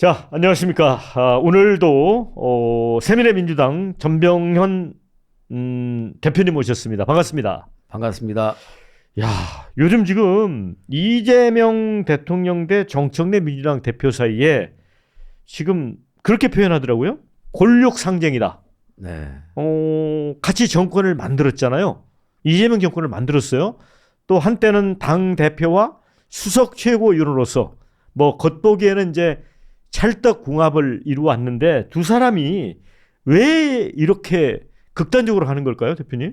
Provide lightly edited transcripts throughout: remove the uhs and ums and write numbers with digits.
자, 안녕하십니까. 오늘도 새미래민주당 전병현 대표님 모셨습니다. 반갑습니다. 반갑습니다. 야, 요즘 지금 이재명 대통령 대 정청래 민주당 대표 사이에 지금 그렇게 표현하더라고요. 골육 상쟁이다. 네. 같이 정권을 만들었잖아요. 이재명 정권을 만들었어요. 또 한때는 당 대표와 수석 최고위원으로서 뭐 겉보기에는 이제 찰떡궁합을 이루었는데 두 사람이 왜 이렇게 극단적으로 하는 걸까요, 대표님?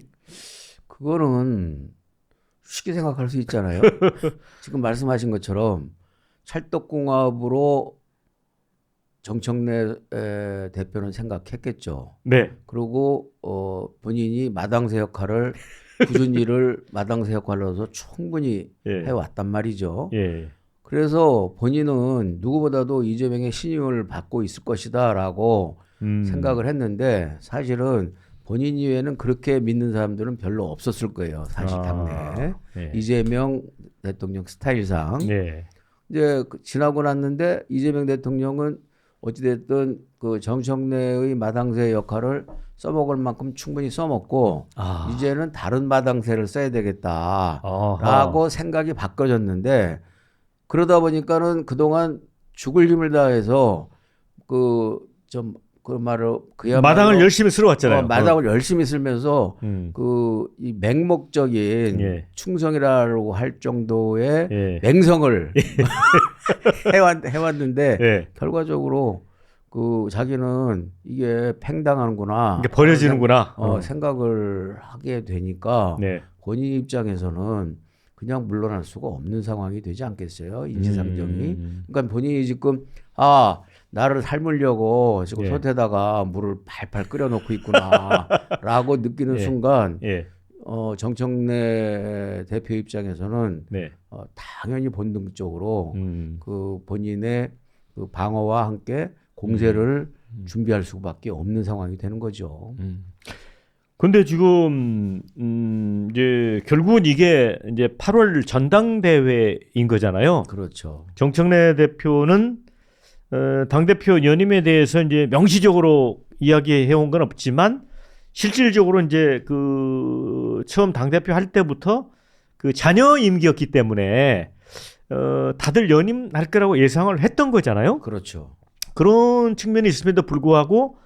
그거는 쉽게 생각할 수 있잖아요. 지금 말씀하신 것처럼 찰떡궁합으로 정청래 대표는 생각했겠죠. 네. 그리고 본인이 마당새 역할을 굳은 일을 마당새 역할로서 충분히 예. 해왔단 말이죠. 예. 그래서 본인은 누구보다도 이재명의 신임을 받고 있을 것이다라고 생각을 했는데 사실은 본인 이외에는 그렇게 믿는 사람들은 별로 없었을 거예요. 사실 당내에. 네. 이재명 대통령 스타일상. 네. 이제 지나고 났는데 이재명 대통령은 어찌됐든 그 정청래의 마당새 역할을 써먹을 만큼 충분히 써먹고 이제는 다른 마당새를 써야 되겠다라고 생각이 바꿔졌는데 그러다 보니까는 그동안 죽을 힘을 다해서 그 말을 그야말로 마당을 열심히 쓸어왔잖아요. 마당을 열심히 쓸면서 그 이 맹목적인 예. 충성이라고 할 정도의 예. 맹성을 해왔는데 예. 결과적으로 그 자기는 이게 팽당하는구나. 이게 버려지는구나. 생각을 하게 되니까 네. 본인 입장에서는 그냥 물러날 수가 없는 상황이 되지 않겠어요? 인지상정이. 그러니까 본인이 지금 나를 삶으려고 지금 예. 솥에다가 물을 팔팔 끓여놓고 있구나라고 느끼는 예. 순간 예. 정청래 대표 입장에서는 네. 당연히 본능적으로 그 본인의 그 방어와 함께 공세를 준비할 수밖에 없는 상황이 되는 거죠. 근데 지금 이제 결국은 이게 이제 8월 전당대회인 거잖아요. 그렇죠. 정청래 대표는 당대표 연임에 대해서 이제 명시적으로 이야기해 온 건 없지만 실질적으로 이제 그 처음 당대표 할 때부터 그 자녀 임기였기 때문에 다들 연임할 거라고 예상을 했던 거잖아요. 그렇죠. 그런 측면이 있음에도 불구하고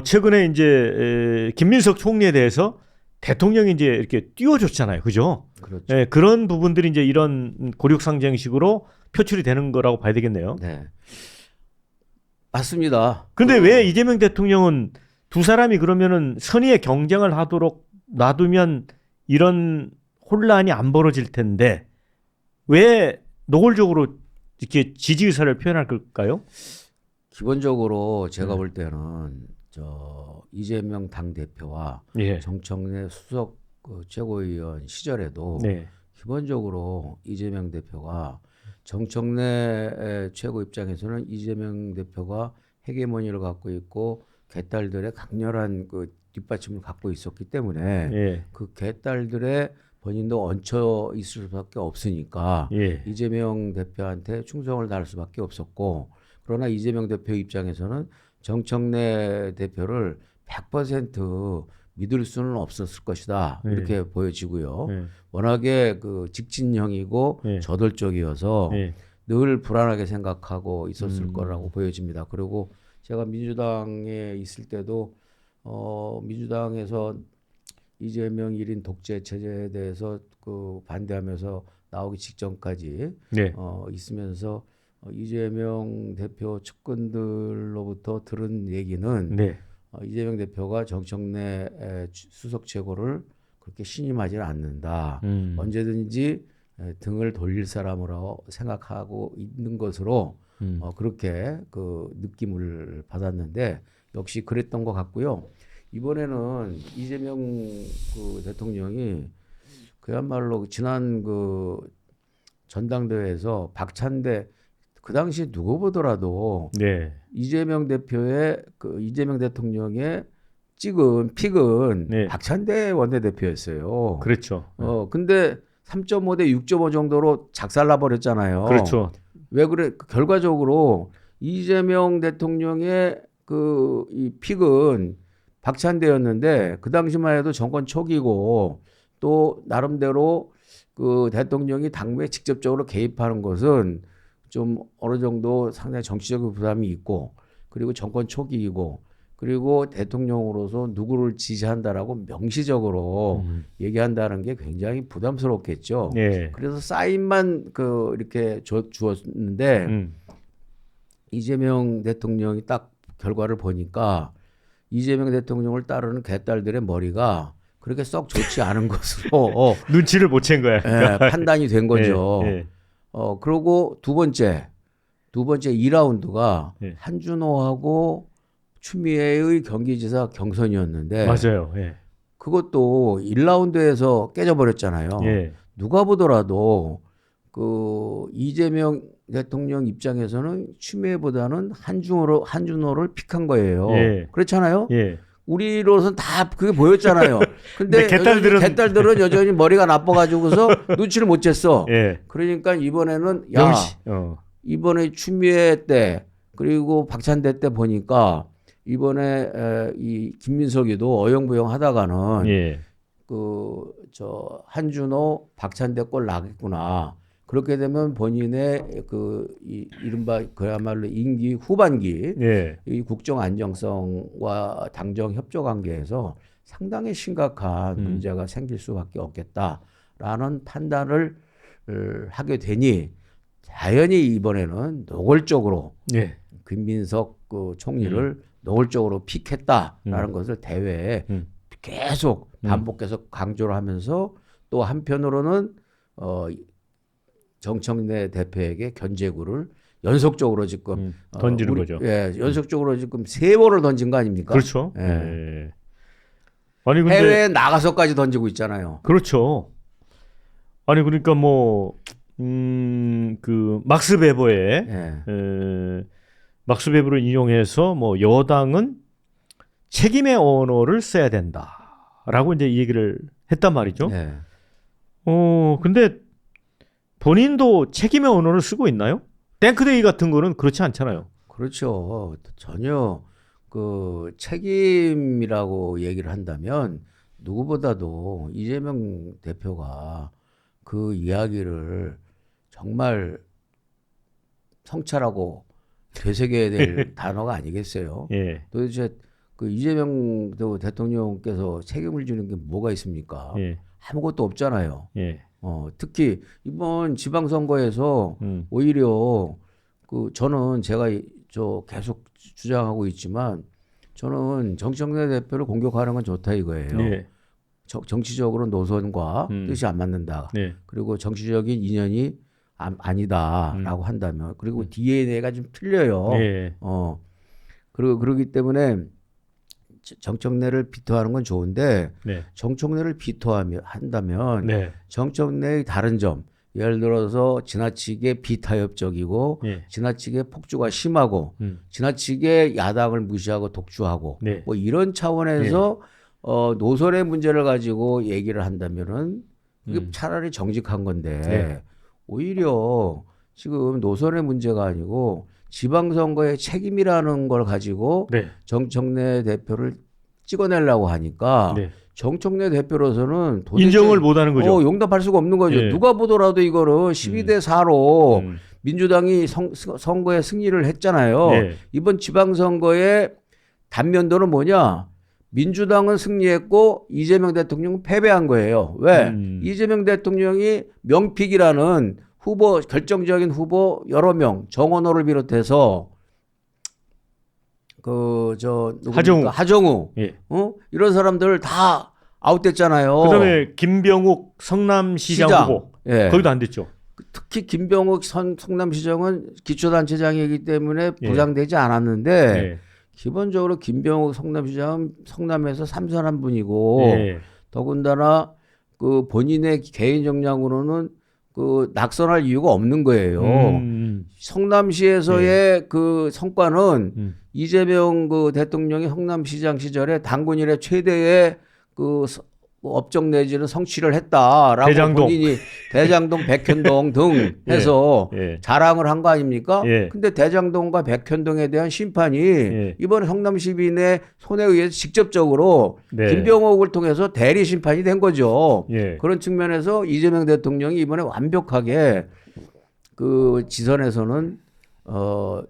최근에 이제 김민석 총리에 대해서 대통령이 이제 이렇게 띄워줬잖아요, 그죠? 그렇죠. 예, 그런 부분들이 이제 이런 고륙상쟁식으로 표출이 되는 거라고 봐야 되겠네요. 네, 맞습니다. 근데 왜 이재명 대통령은 두 사람이 그러면은 선의의 경쟁을 하도록 놔두면 이런 혼란이 안 벌어질 텐데 왜 노골적으로 이렇게 지지 의사를 표현할 걸까요? 기본적으로 제가 볼 때는 이재명 당 대표와 예. 정청래 수석 그 최고위원 시절에도 네. 기본적으로 이재명 대표가 정청래 최고 입장에서는 이재명 대표가 헤게모니를 갖고 있고 개딸들의 강렬한 그 뒷받침을 갖고 있었기 때문에 예. 그 개딸들의 본인도 얹혀 있을 수밖에 없으니까 예. 이재명 대표한테 충성을 다할 수밖에 없었고 그러나 이재명 대표 입장에서는 정청래 대표를 100% 믿을 수는 없었을 것이다. 이렇게 보여지고요. 워낙에 그 직진형이고 저돌적이어서 늘 불안하게 생각하고 있었을 거라고 보여집니다. 그리고 제가 민주당에 있을 때도 민주당에서 이재명 1인 독재 체제에 대해서 그 반대하면서 나오기 직전까지 있으면서 이재명 대표 측근들로부터 들은 얘기는 이재명 대표가 정청래 수석 최고를 그렇게 신임하지 않는다. 언제든지 등을 돌릴 사람으로 생각하고 있는 것으로 그렇게 그 느낌을 받았는데 역시 그랬던 것 같고요. 이번에는 이재명 그 대통령이 그야말로 지난 그 전당대회에서 박찬대 그 당시 누구 보더라도 이재명 대표의 그 이재명 대통령의 찍은 픽은 박찬대 원내대표였어요. 그렇죠. 근데 3.5 대 6.5 정도로 작살나 버렸잖아요. 그렇죠. 왜 그래? 결과적으로 이재명 대통령의 그 이 픽은 박찬대였는데 그 당시만 해도 정권 초기고 또 나름대로 그 대통령이 당무에 직접적으로 개입하는 것은 좀 어느 정도 상당히 정치적인 부담이 있고 그리고 정권 초기이고 그리고 대통령으로서 누구를 지지한다라고 명시적으로 얘기한다는 게 굉장히 부담스럽겠죠. 예. 그래서 사인만 그 이렇게 주었는데 이재명 대통령이 딱 결과를 보니까 이재명 대통령을 따르는 개딸들의 머리가 그렇게 썩 좋지 않은 것으로 눈치를 못 챈 거야. 예, 판단이 된 거죠. 예, 예. 그리고 두 번째 2라운드가 예. 한준호하고 추미애의 경기지사 경선이었는데 맞아요. 예. 그것도 1라운드에서 깨져버렸잖아요. 예. 누가 보더라도 그 이재명 대통령 입장에서는 추미애보다는 한준호를 픽한 거예요. 예. 그렇잖아요. 예. 우리로서는 다 그게 보였잖아요. 근데 개딸들은 여전히 머리가 나빠가지고서 눈치를 못 챘어. 예. 그러니까 이번에는 이번에 추미애 때 그리고 박찬대 때 보니까 이번에 이 김민석이도 어영부영 하다가는 예. 저 한준호 박찬대 꼴 나겠구나. 그렇게 되면 본인의 이른바 그야말로 임기 후반기 예. 이 국정 안정성과 당정 협조 관계에서 상당히 심각한 문제가 생길 수밖에 없겠다라는 판단을 하게 되니 자연히 이번에는 노골적으로 예. 김민석 그 총리를 노골적으로 픽했다라는 것을 대회에 계속 반복해서 강조를 하면서 또 한편으로는 정청래 대표에게 견제구를 연속적으로 지금 던지는 거죠. 예, 연속적으로 지금 3번을 던진 거 아닙니까? 그렇죠. 예. 예. 아니 근데 해외에 나가서까지 던지고 있잖아요. 그렇죠. 아니 그러니까 뭐 그 막스 베버의 예. 막스 베버를 인용해서 뭐 여당은 책임의 언어를 써야 된다라고 이제 이 얘기를 했단 말이죠. 예. 근데 본인도 책임의 언어를 쓰고 있나요? 탱크데이 같은 거는 그렇지 않잖아요. 그렇죠. 전혀 그 책임이라고 얘기를 한다면 누구보다도 이재명 대표가 그 이야기를 정말 성찰하고 되새겨야 될 단어가 아니겠어요. 예. 도대체 그 이재명 대통령께서 책임을 지는 게 뭐가 있습니까? 예. 아무것도 없잖아요. 예. 특히 이번 지방선거에서 오히려 저는 제가 계속 주장하고 있지만 저는 정청래 대표를 공격하는 건 좋다 이거예요. 예. 정치적으로 노선과 뜻이 안 맞는다. 예. 그리고 정치적인 인연이 아니다라고 한다면 그리고 DNA가 좀 틀려요. 예. 그러기 때문에 정청래를 비토하는 건 좋은데 네. 정청래를 비토한다면 네. 정청래의 다른 점 예를 들어서 지나치게 비타협적이고 예. 지나치게 폭주가 심하고 지나치게 야당을 무시하고 독주하고 네. 뭐 이런 차원에서 노선의 문제를 가지고 얘기를 한다면은 그게 차라리 정직한 건데 네. 오히려 지금 노선의 문제가 아니고 지방선거의 책임이라는 걸 가지고 네. 정청래 대표를 찍어내려고 하니까 네. 정청래 대표로서는 도대체 인정을 못하는 거죠. 용납할 수가 없는 거죠. 예. 누가 보더라도 이거를 12대 4로 민주당이 선거에 승리를 했잖아요. 네. 이번 지방선거의 단면도는 뭐냐? 민주당은 승리했고 이재명 대통령은 패배한 거예요. 왜? 이재명 대통령이 명픽이라는 후보, 결정적인 후보 여러 명, 정원호를 비롯해서 하정우, 예. 이런 사람들 다 아웃됐잖아요. 그다음에 김병욱 성남시장 후보 예. 거기도 안 됐죠. 특히 김병욱 성남시장은 기초단체장이기 때문에 예. 부상되지 않았는데 예. 기본적으로 김병욱 성남시장은 성남에서 삼선한 분이고 예. 더군다나 그 본인의 개인 정량으로는 그 낙선할 이유가 없는 거예요. 성남시에서의 예. 그 성과는 이재명 그 대통령이 성남시장 시절에 당군 이래 최대의 그 업적 내지는 성취를 했다라고 대장동. 본인이 대장동, 백현동 등 해서 예. 자랑을 한 거 아닙니까? 예. 근데 대장동과 백현동에 대한 심판이 예. 이번에 성남 시민의 손에 의해서 직접적으로 네. 김병옥을 통해서 대리 심판이 된 거죠. 예. 그런 측면에서 이재명 대통령이 이번에 완벽하게 그 지선에서는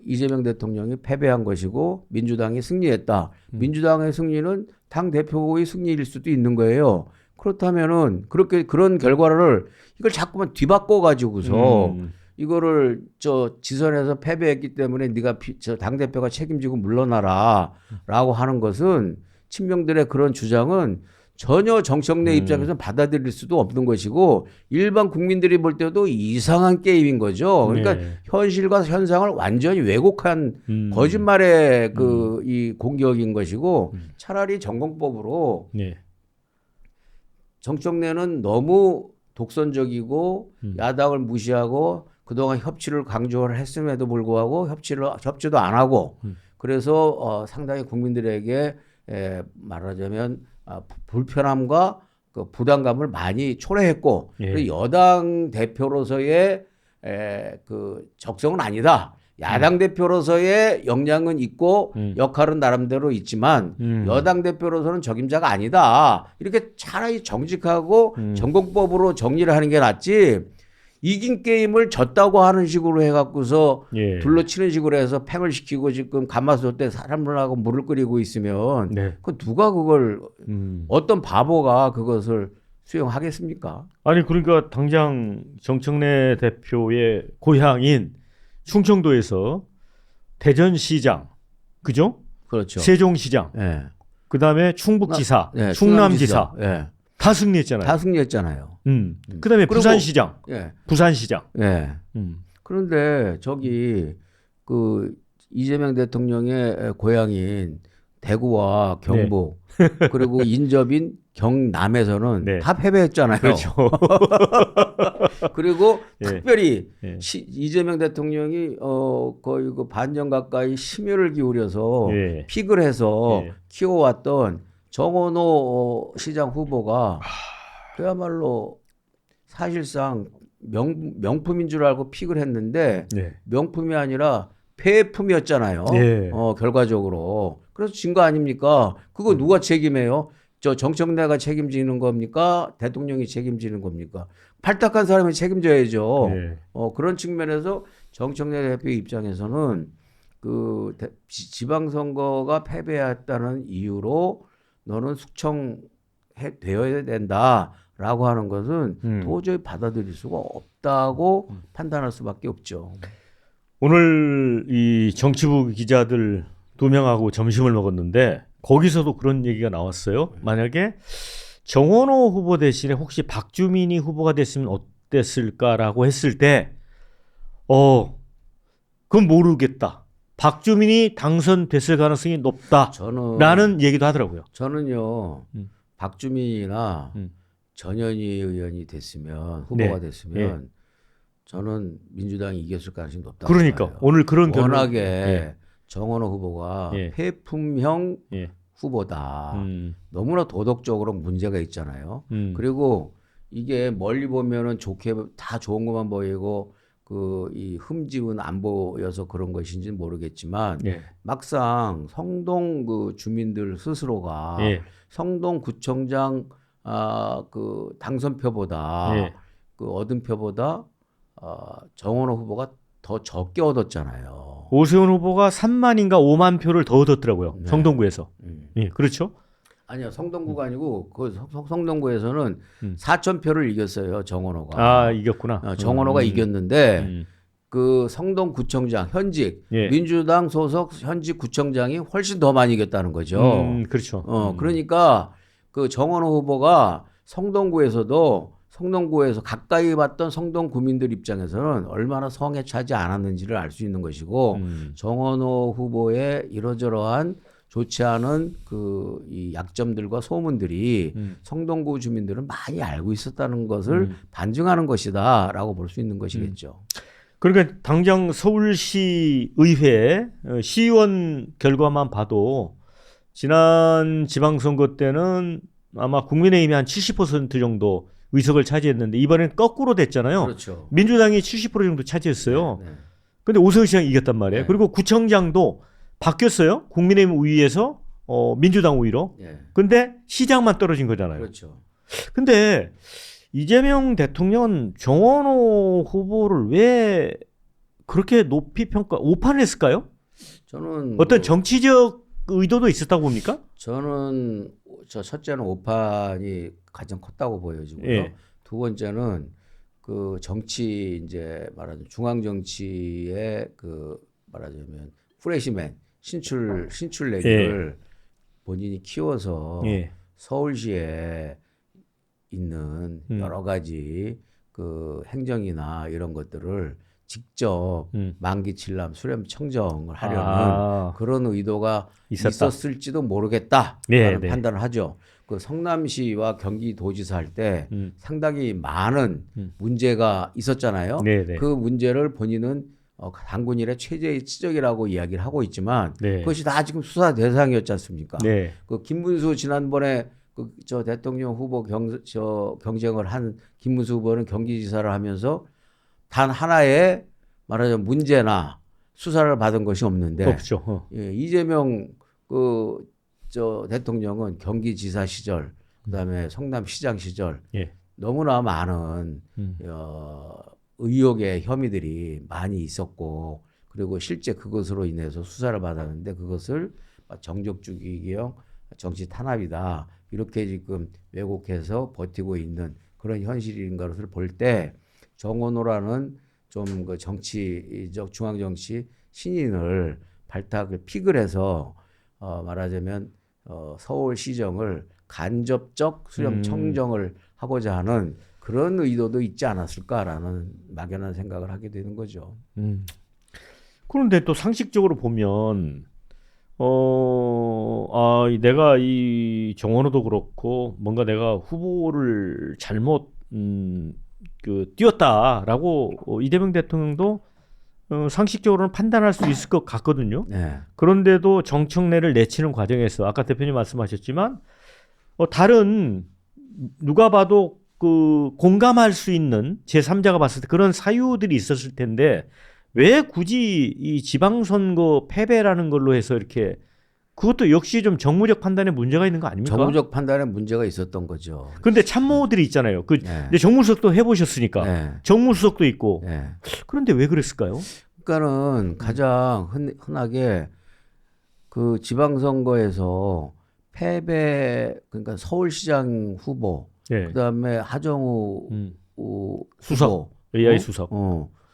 이재명 대통령이 패배한 것이고 민주당이 승리했다. 민주당의 승리는 당 대표의 승리일 수도 있는 거예요. 그렇다면은 그렇게 그런 결과를 이걸 자꾸만 뒤바꿔 가지고서 이거를 저 지선에서 패배했기 때문에 네가 저 당 대표가 책임지고 물러나라라고 하는 것은 친명들의 그런 주장은 전혀 정청래 입장에서는 받아들일 수도 없는 것이고 일반 국민들이 볼 때도 이상한 게임인 거죠. 그러니까 네. 현실과 현상을 완전히 왜곡한 거짓말의 그 이 공격인 것이고 차라리 전공법으로 네. 정청래는 너무 독선적이고 야당을 무시하고 그동안 협치를 강조를 했음에도 불구하고 협치도 안 하고 그래서 상당히 국민들에게 말하자면 불편함과 그 부담감을 많이 초래했고 예. 그리고 여당 대표로서의 그 적성은 아니다. 야당 대표로서의 역량은 있고 역할은 나름대로 있지만 여당 대표로서는 적임자가 아니다. 이렇게 차라리 정직하고 전공법으로 정리를 하는 게 낫지. 이긴 게임을 졌다고 하는 식으로 해갖고서 예. 둘러치는 식으로 해서 팽을 시키고 지금 가마솥 때 사람들하고 물을 끓이고 있으면 네. 그 누가 그걸 어떤 바보가 그것을 수용하겠습니까? 아니 그러니까 당장 정청래 대표의 고향인 충청도에서 대전시장, 그죠? 그렇죠. 세종시장, 예. 그다음에 충북지사, 예, 충남지사 예. 다 승리했잖아요. 다 승리했잖아요. 그다음에 그리고- 부산시장, 예. 부산시장. 예. 그런데 저기 그 이재명 대통령의 고향인 대구와 경북 그리고 인접인 경남에서는 네. 다 패배했잖아요. 그렇죠. 그리고 예. 특별히 예. 이재명 대통령이 거의 그 반년 가까이 심혈을 기울여서 예. 픽을 해서 예. 키워왔던 정원호 시장 후보가 그야말로 사실상 명품인 줄 알고 픽을 했는데 네. 명품이 아니라 폐품이었잖아요. 네. 결과적으로. 그래서 진 거 아닙니까? 그거 누가 책임해요? 저 정청래가 책임지는 겁니까? 대통령이 책임지는 겁니까? 발탁한 사람이 책임져야죠. 네. 그런 측면에서 정청래 대표 입장에서는 그 지방선거가 패배했다는 이유로 너는 숙청되어야 된다라고 하는 것은 도저히 받아들일 수가 없다고 판단할 수밖에 없죠. 오늘 이 정치부 기자들 2명하고 점심을 먹었는데 거기서도 그런 얘기가 나왔어요. 만약에 정원호 후보 대신에 혹시 박주민이 후보가 됐으면 어땠을까라고 했을 때 그건 모르겠다. 박주민이 당선됐을 가능성이 높다라는 얘기도 하더라고요. 저는요. 박주민이나 전현희 의원이 됐으면 후보가 네. 됐으면 저는 민주당이 이겼을 가능성이 높다고 그러니까 봐요. 오늘 그런 워낙에 예. 정원호 후보가 예. 폐품형 예. 후보다. 너무나 도덕적으로 문제가 있잖아요. 그리고 이게 멀리 보면은 좋게 다 좋은 것만 보이고 그 이 흠집은 안 보여서 그런 것인지는 모르겠지만 예. 막상 성동 그 주민들 스스로가 예. 성동구청장 그 당선표보다 예. 그 얻은 표보다 정원호 후보가 더 적게 얻었잖아요. 오세훈 후보가 3만인가 5만 표를 더 얻었더라고요. 네. 성동구에서. 예, 그렇죠? 아니요, 성동구가 아니고 그 성동구에서는 4천 표를 이겼어요, 정원호가. 아, 이겼구나. 정원호가 이겼는데 그 성동구청장 현직 예. 민주당 소속 현직 구청장이 훨씬 더 많이 이겼다는 거죠. 그렇죠. 그러니까 그 정원호 후보가 성동구에서 가까이 봤던 성동 구민들 입장에서는 얼마나 성에 차지 않았는지를 알 수 있는 것이고 정원호 후보의 이러저러한 좋지 않은 그 이 약점들과 소문들이 성동구 주민들은 많이 알고 있었다는 것을 반증하는 것이다라고 볼 수 있는 것이겠죠. 그러니까 당장 서울시 의회 시의원 결과만 봐도 지난 지방선거 때는 아마 국민의힘이 한 70% 정도 의석을 차지했는데 이번엔 거꾸로 됐잖아요. 그렇죠. 민주당이 70% 정도 차지했어요. 네, 네. 근데 오세훈 시장이 이겼단 말이에요. 네. 그리고 구청장도 바뀌었어요. 국민의힘 우위에서 민주당 우위로. 네. 근데 시장만 떨어진 거잖아요. 그렇죠. 근데 이재명 대통령은 정원호 후보를 왜 그렇게 높이 오판을 했을까요? 저는 어떤 정치적 의도도 있었다고 봅니까? 저는 첫째는 오판이 가장 컸다고 보여지고요. 예. 두 번째는 그 정치 이제 말하자면 중앙 정치의 그 말하자면 프레시맨 신출내기를 본인이 키워서 예. 서울시에 있는 여러 가지 그 행정이나 이런 것들을 직접 만기 칠람 수렴 청정을 하려는 그런 의도가 있었을지도 모르겠다라는 네, 네. 판단을 하죠. 그 성남시와 경기도지사 할 때 상당히 많은 문제가 있었잖아요. 네, 네. 그 문제를 본인은 단군 일의 최저의 지적이라고 이야기를 하고 있지만 네. 그것이 다 지금 수사 대상이었지 않습니까? 네. 그 김문수 지난번에 저 대통령 후보 경쟁을 한 김문수 후보는 경기지사를 하면서 단 하나의 말하자면 문제나 수사를 받은 것이 없는데 없죠. 예, 이재명 저 대통령은 경기지사 시절 그다음에 성남시장 시절 예. 너무나 많은 의혹의 혐의들이 많이 있었고 그리고 실제 그것으로 인해서 수사를 받았는데 그것을 정적주기형 정치 탄압이다 이렇게 지금 왜곡해서 버티고 있는 그런 현실인 것을 볼 때 정원호라는 좀 그 정치적 중앙정치 신인을 픽을 해서 말하자면 서울시정을 간접적 수렴 청정을 하고자 하는 그런 의도도 있지 않았을까라는 막연한 생각을 하게 되는 거죠. 그런데 또 상식적으로 보면 내가 이 정원호도 그렇고 뭔가 내가 후보를 잘못 띄웠다라고 이재명 대통령도 상식적으로는 판단할 수 있을 것 같거든요. 네. 그런데도 정청래를 내치는 과정에서 아까 대표님 말씀하셨지만 다른 누가 봐도 그 공감할 수 있는 제3자가 봤을 때 그런 사유들이 있었을 텐데 왜 굳이 이 지방선거 패배라는 걸로 해서 이렇게 그것도 역시 좀 정무적 판단에 문제가 있는 거 아닙니까? 정무적 판단에 문제가 있었던 거죠. 그런데 참모들이 있잖아요. 네. 이제 정무수석도 해보셨으니까 네. 정무수석도 있고 네. 그런데 왜 그랬을까요? 그러니까는 가장 흔하게 그 지방선거에서 패배 그러니까 서울시장 후보 네. 그다음에 하정우 수석 후보, AI 수석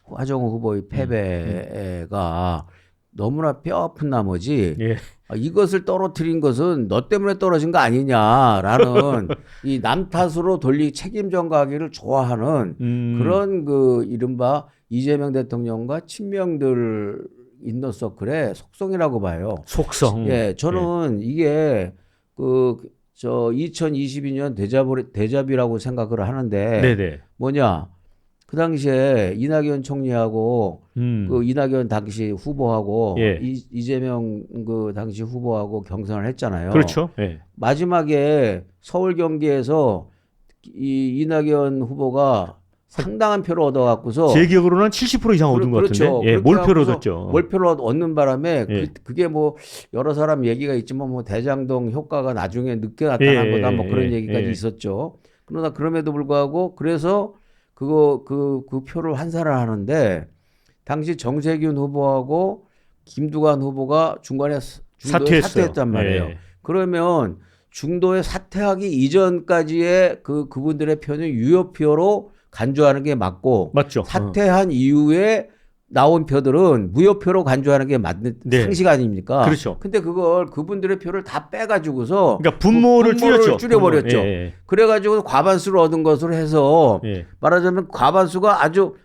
하정우 후보의 패배가 너무나 뼈아픈 나머지 예. 이것을 떨어뜨린 것은 너 때문에 떨어진 거 아니냐라는 이 남 탓으로 돌리 책임 전가하기를 좋아하는 그런 그 이른바 이재명 대통령과 친명들 인너서클의 속성이라고 봐요. 속성. 예, 저는 이게 2022년 데자뷰라고 생각을 하는데 네네. 뭐냐? 그 당시에 이낙연 총리하고 그 이낙연 당시 후보하고 예. 이재명 그 당시 후보하고 경선을 했잖아요. 그렇죠. 예. 마지막에 서울 경기에서 이 이낙연 후보가 상당한 표를 얻어갖고서 제 기억으로는 70% 이상 얻은 것 그렇죠. 같은데, 예, 몰표를 얻었죠. 몰표를 얻는 바람에 예. 그게 뭐 여러 사람 얘기가 있지만 뭐 대장동 효과가 나중에 늦게 나타난 거다 뭐 그런 얘기까지 있었죠. 그러나 그럼에도 불구하고 그래서 그 표를 환산을 하는데 당시 정세균 후보하고 김두관 후보가 중도에 사퇴했단 말이에요. 예. 그러면 중도에 사퇴하기 이전까지의 그분들의 표는 유효표로 간주하는 게 맞고 맞죠. 사퇴한 이후에 나온 표들은 무효표로 간주하는 게 맞는 상식 아닙니까? 그렇죠. 근데 그걸 그분들의 표를 다 빼가지고서 그러니까 분모를 줄여버렸죠. 예. 그래가지고 과반수를 얻은 것으로 해서 말하자면 과반수가 아주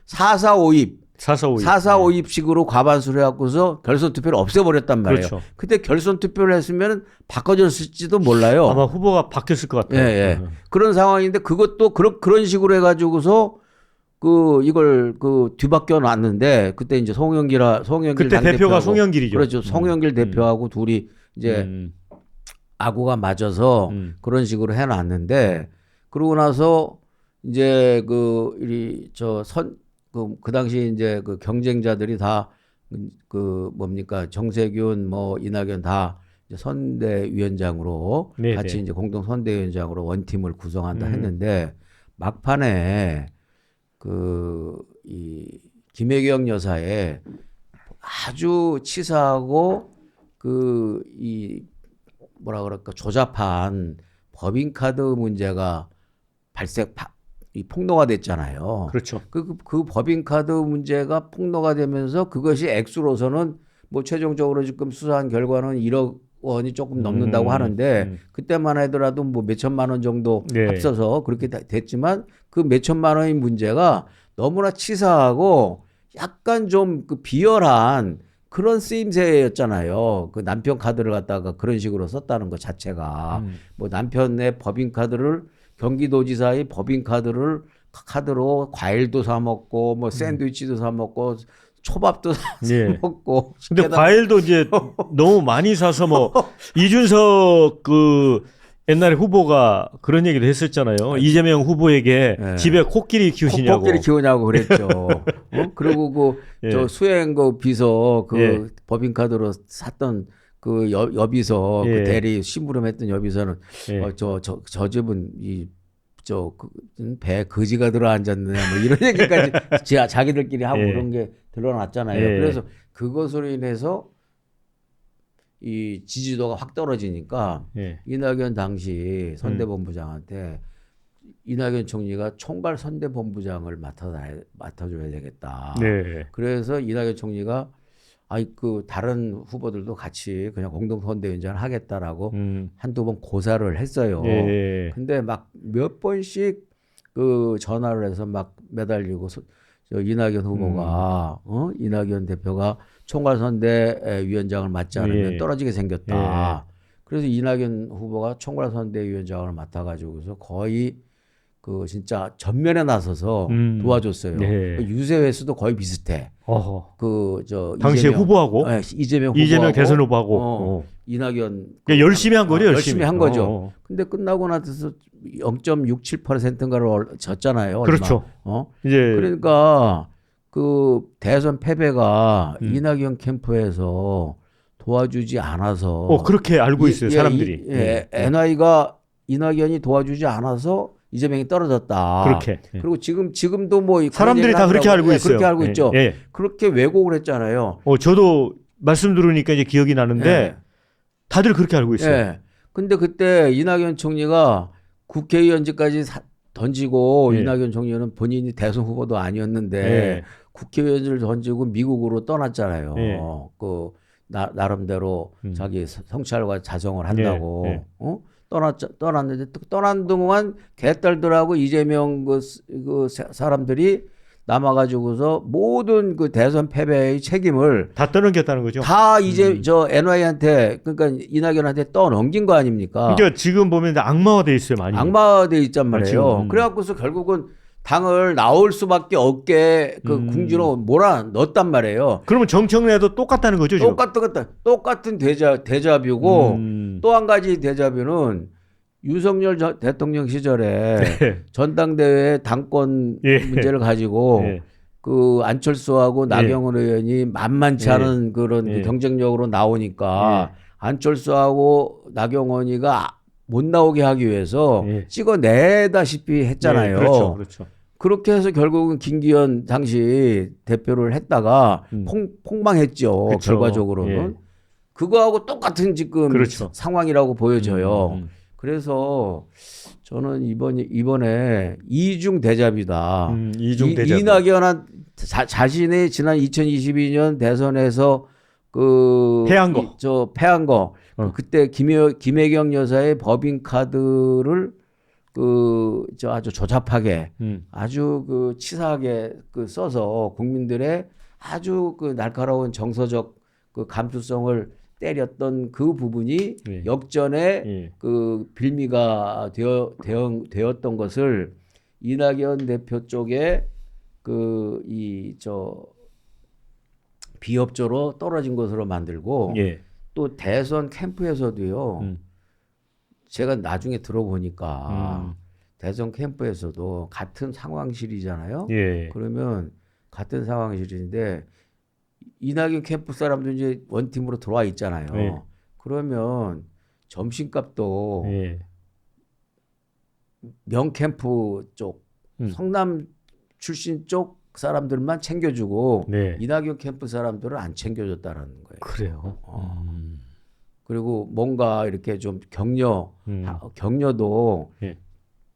4-4-5입식으로 과반수를 해갖고서 결선 투표를 없애버렸단 말이에요. 그렇죠. 그때 결선 투표를 했으면 바꿔졌을지도 몰라요. 아마 후보가 바뀌었을 것 같아요. 예. 그런 상황인데 그것도 그런 식으로 해가지고서 이걸 뒤바뀌어 놨는데 그때 이제 송영길 그때 대표가 송영길이죠. 그렇죠. 송영길 대표하고 둘이 이제 아구가 맞아서 그런 식으로 해놨는데 그러고 나서 이제 그 당시 이제 그 경쟁자들이 다 그 뭡니까 정세균 뭐 이낙연 다 이제 선대위원장으로 네네. 같이 이제 공동 선대위원장으로 원팀을 구성한다 했는데 막판에 그 이 김혜경 여사의 아주 치사하고 그 이 뭐라 그럴까 조잡한 법인카드 문제가 이 폭로가 됐잖아요. 그렇죠. 그 법인카드 문제가 폭로가 되면서 그것이 액수로서는 뭐 최종적으로 지금 수사한 결과는 1억 원이 조금 넘는다고 하는데 그때만 하더라도 뭐 몇천만 원 정도 네. 합쳐서 그렇게 됐지만 그 몇천만 원의 문제가 너무나 치사하고 약간 좀 그 비열한 그런 쓰임새였잖아요. 그 남편 카드를 갖다가 그런 식으로 썼다는 것 자체가 뭐 남편의 법인카드를 경기도지사의 카드로 과일도 사 먹고 뭐 샌드위치도 사 먹고 초밥도 사 예. 먹고. 근데 과일도 이제 너무 많이 사서 뭐 이준석 그 옛날에 후보가 그런 얘기도 했었잖아요. 이재명 후보에게 네. 집에 코끼리 키우시냐고. 코끼리 키우냐고 그랬죠. 그리고 예. 저 수행 그 비서 그 예. 법인카드로 샀던 그 여비서 예. 그 대리 심부름했던 여비서는 예. 저 집은 배 거지가 들어 앉았네 뭐 이런 얘기까지 자기들끼리 하고 예. 그런 게 드러났잖아요. 예. 그래서 그것으로 인해서 이 지지도가 확 떨어지니까 예. 이낙연 당시 선대본부장한테 이낙연 총리가 총괄 선대본부장을 맡아줘야 되겠다. 네. 그래서 이낙연 총리가 그 다른 후보들도 같이 그냥 공동 선대위원장을 하겠다라고 한두 번 고사를 했어요. 예. 근데 막 몇 번씩 그 전화를 해서 막 매달리고 저 이낙연 후보가 이낙연 대표가 총괄 선대위원장을 맡지 않으면 예. 떨어지게 생겼다. 그래서 이낙연 후보가 총괄 선대위원장을 맡아가지고서 거의 그 진짜 전면에 나서서 도와줬어요. 네. 유세 횟수도 거의 비슷해. 어허. 이재명, 당시에 후보하고 이재명 후보하고 이재명 대선 후보하고 이낙연 그러니까 열심히 한 거죠. 열심히 한 거죠. 근데 끝나고 나서 0.67%인가를 졌잖아요. 얼마. 그렇죠. 이제 그러니까 그 대선 패배가 이낙연 캠프에서 도와주지 않아서 그렇게 알고 있어요. 사람들이. NI가 이낙연이 도와주지 않아서 이재명이 떨어졌다. 그렇게. 그리고 지금도 뭐 사람들이 다 그렇게 알고 있어요. 그렇게 알고 있죠. 예. 그렇게 왜곡을 했잖아요. 저도 말씀 들으니까 이제 기억이 나는데 다들 그렇게 알고 있어요. 예. 근데 그때 이낙연 총리가 국회의원직까지 던지고 이낙연 총리는 본인이 대선 후보도 아니었는데 국회의원직을 던지고 미국으로 떠났잖아요. 그 나름대로 자기 성찰과 자성을 한다고. 떠났는데 떠난 동안 개딸들하고 이재명 그 사람들이 남아가지고서 모든 그 대선 패배의 책임을 다 떠넘겼다는 거죠. 다 이제 저 NY한테 그러니까 이낙연한테 떠넘긴 거 아닙니까? 그러니까 지금 보면 악마화돼 있어요, 많이. 악마화돼 있단 말이에요. 그래갖고서 결국은 당을 나올 수밖에 없게 그 궁지로 몰아넣었단 말이에요. 그러면 정청래도 똑같다는 거죠, 지금? 똑같은 데자뷰고 또 한 가지 데자뷰는 윤석열 대통령 시절에 전당대회 당권 문제를 가지고 그 안철수하고 나경원 의원이 만만치 않은 그런 경쟁력으로 나오니까 안철수하고 나경원이가 못 나오게 하기 위해서 찍어내다시피 했잖아요. 그렇죠. 그렇게 해서 결국은 김기현 당시 대표를 했다가 폭망했죠. 결과적으로는. 그거하고 똑같은 지금 상황이라고 보여져요. 그래서 저는 이번에 이중 대잡이다. 이중 대잡. 이낙연 자신의 지난 2022년 대선에서 패한 거. 그때 김혜경 여사의 법인카드를 아주 조잡하게 아주 치사하게 써서 국민들의 아주 날카로운 정서적 감수성을 때렸던 그 부분이 역전의 빌미가 되었던 것을 이낙연 대표 쪽에 비협조로 떨어진 것으로 만들고 또 대선 캠프에서도요. 제가 나중에 들어보니까 음. 대선 캠프에서도 같은 상황실이잖아요. 예. 그러면 같은 상황실인데 이낙연 캠프 사람도 이제 원팀으로 들어와 있잖아요. 예. 그러면 점심값도 예. 명캠프 쪽, 성남 출신 쪽 사람들만 챙겨주고 네. 이낙연 캠프 사람들은 안 챙겨줬다라는 거예요. 그래요. 그리고 뭔가 이렇게 좀 격려도 예.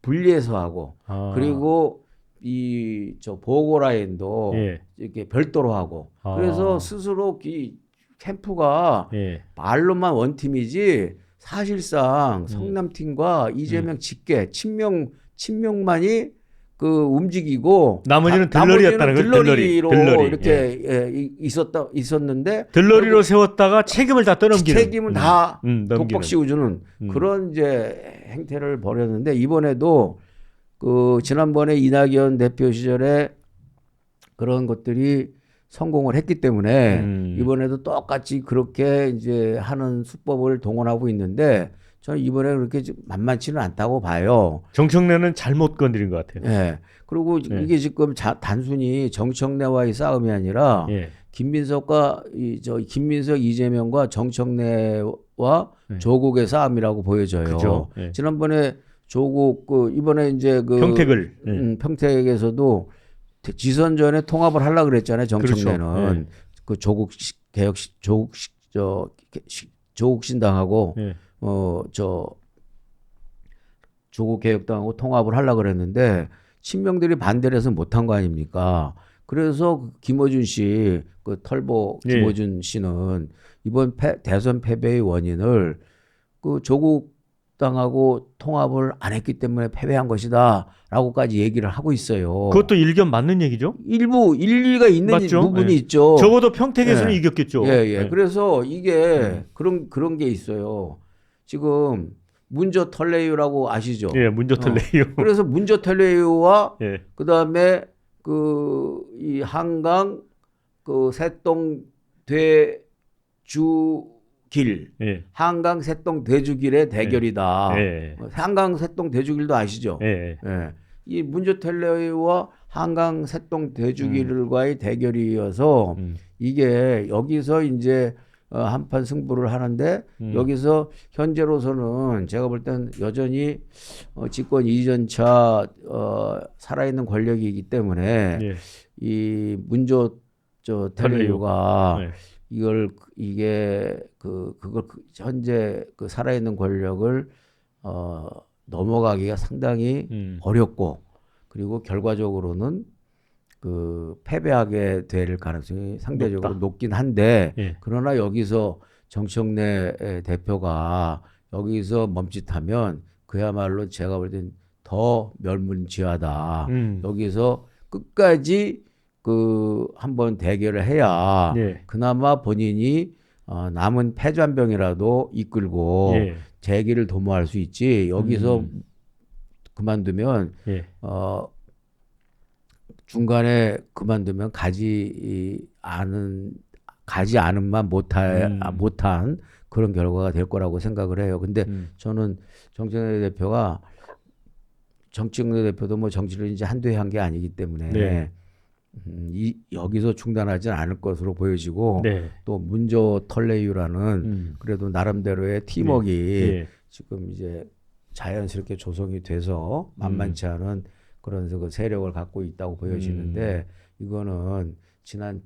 분리해서 하고 아. 그리고 이 저 보고 라인도 예. 이렇게 별도로 하고 아. 그래서 스스로 이 캠프가 예. 말로만 원팀이지 사실상 성남팀과 이재명 직계 친명만이 그 움직이고 나머지는 들러리였다는 거죠. 들러리로 들러리. 이렇게 있었는데 들러리로 세웠다가 책임을 다 떠넘기는. 책임을 다 넘기는. 독박 씌워주는 그런 이제 행태를 벌였는데 이번에도 그 지난번에 이낙연 대표 시절에 그런 것들이 성공을 했기 때문에 이번에도 똑같이 그렇게 이제 하는 수법을 동원하고 있는데 저는 이번에 그렇게 만만치는 않다고 봐요. 정청래는 잘못 건드린 것 같아요. 예. 그리고 이게 지금 단순히 정청래와의 싸움이 아니라 예. 김민석 이재명과 정청래와 조국의 싸움이라고 보여져요. 그죠. 예. 지난번에 조국 이번에 이제 평택에서도 지선 전에 통합을 하려고 그랬잖아요. 정청래는 그렇죠. 예. 그 조국 신당하고 예. 조국 개혁당하고 통합을 하려고 그랬는데 친명들이 반대를 해서 못한 거 아닙니까? 그래서 김어준 씨, 그 털보 김어준 씨는 이번 대선 패배의 원인을 그 조국 당하고 통합을 안 했기 때문에 패배한 것이다라고까지 얘기를 하고 있어요. 그것도 일견 맞는 얘기죠? 일부 일리가 있는 맞죠? 부분이 예. 있죠. 적어도 평택에서는 이겼겠죠. 예. 그래서 이게 그런 게 있어요. 지금 문저 털레유라고 아시죠? 예, 문저 털레유. 그래서 문저 털레유와 예. 그다음에 이 한강 새동 대주길 예. 한강 새동 대주길의 대결이다. 예. 한강 새동 대주길도 아시죠? 예. 예. 이 문저 텔레와 한강 새동 대주길과의 대결이어서 이게 여기서 이제 한판 승부를 하는데 여기서 현재로서는 제가 볼 땐 여전히 집권 이전차 살아있는 권력이기 때문에 예. 이 문저 텔레유가 이게 그걸 현재 살아있는 권력을 넘어가기가 상당히 어렵고 그리고 결과적으로는 패배하게 될 가능성이 상대적으로 높긴 한데 그러나 여기서 정청래 대표가 여기서 멈칫하면 그야말로 제가 볼 땐 더 멸문지하다. 여기서 끝까지 한번 대결을 해야 그나마 본인이 남은 패잔병이라도 이끌고 재기를 도모할 수 있지. 여기서 그만두면 중간에 그만두면 가지 않은만 못한 그런 결과가 될 거라고 생각을 해요. 근데 저는 정청래 대표도 뭐 정치를 이제 한두 해 한 게 아니기 때문에 여기서 중단하지는 않을 것으로 보여지고 또 문저 털레유라는 그래도 나름대로의 팀워크가 지금 이제 자연스럽게 조성이 돼서 만만치 않은 그런 그 세력을 갖고 있다고 보여지는데 이거는 지난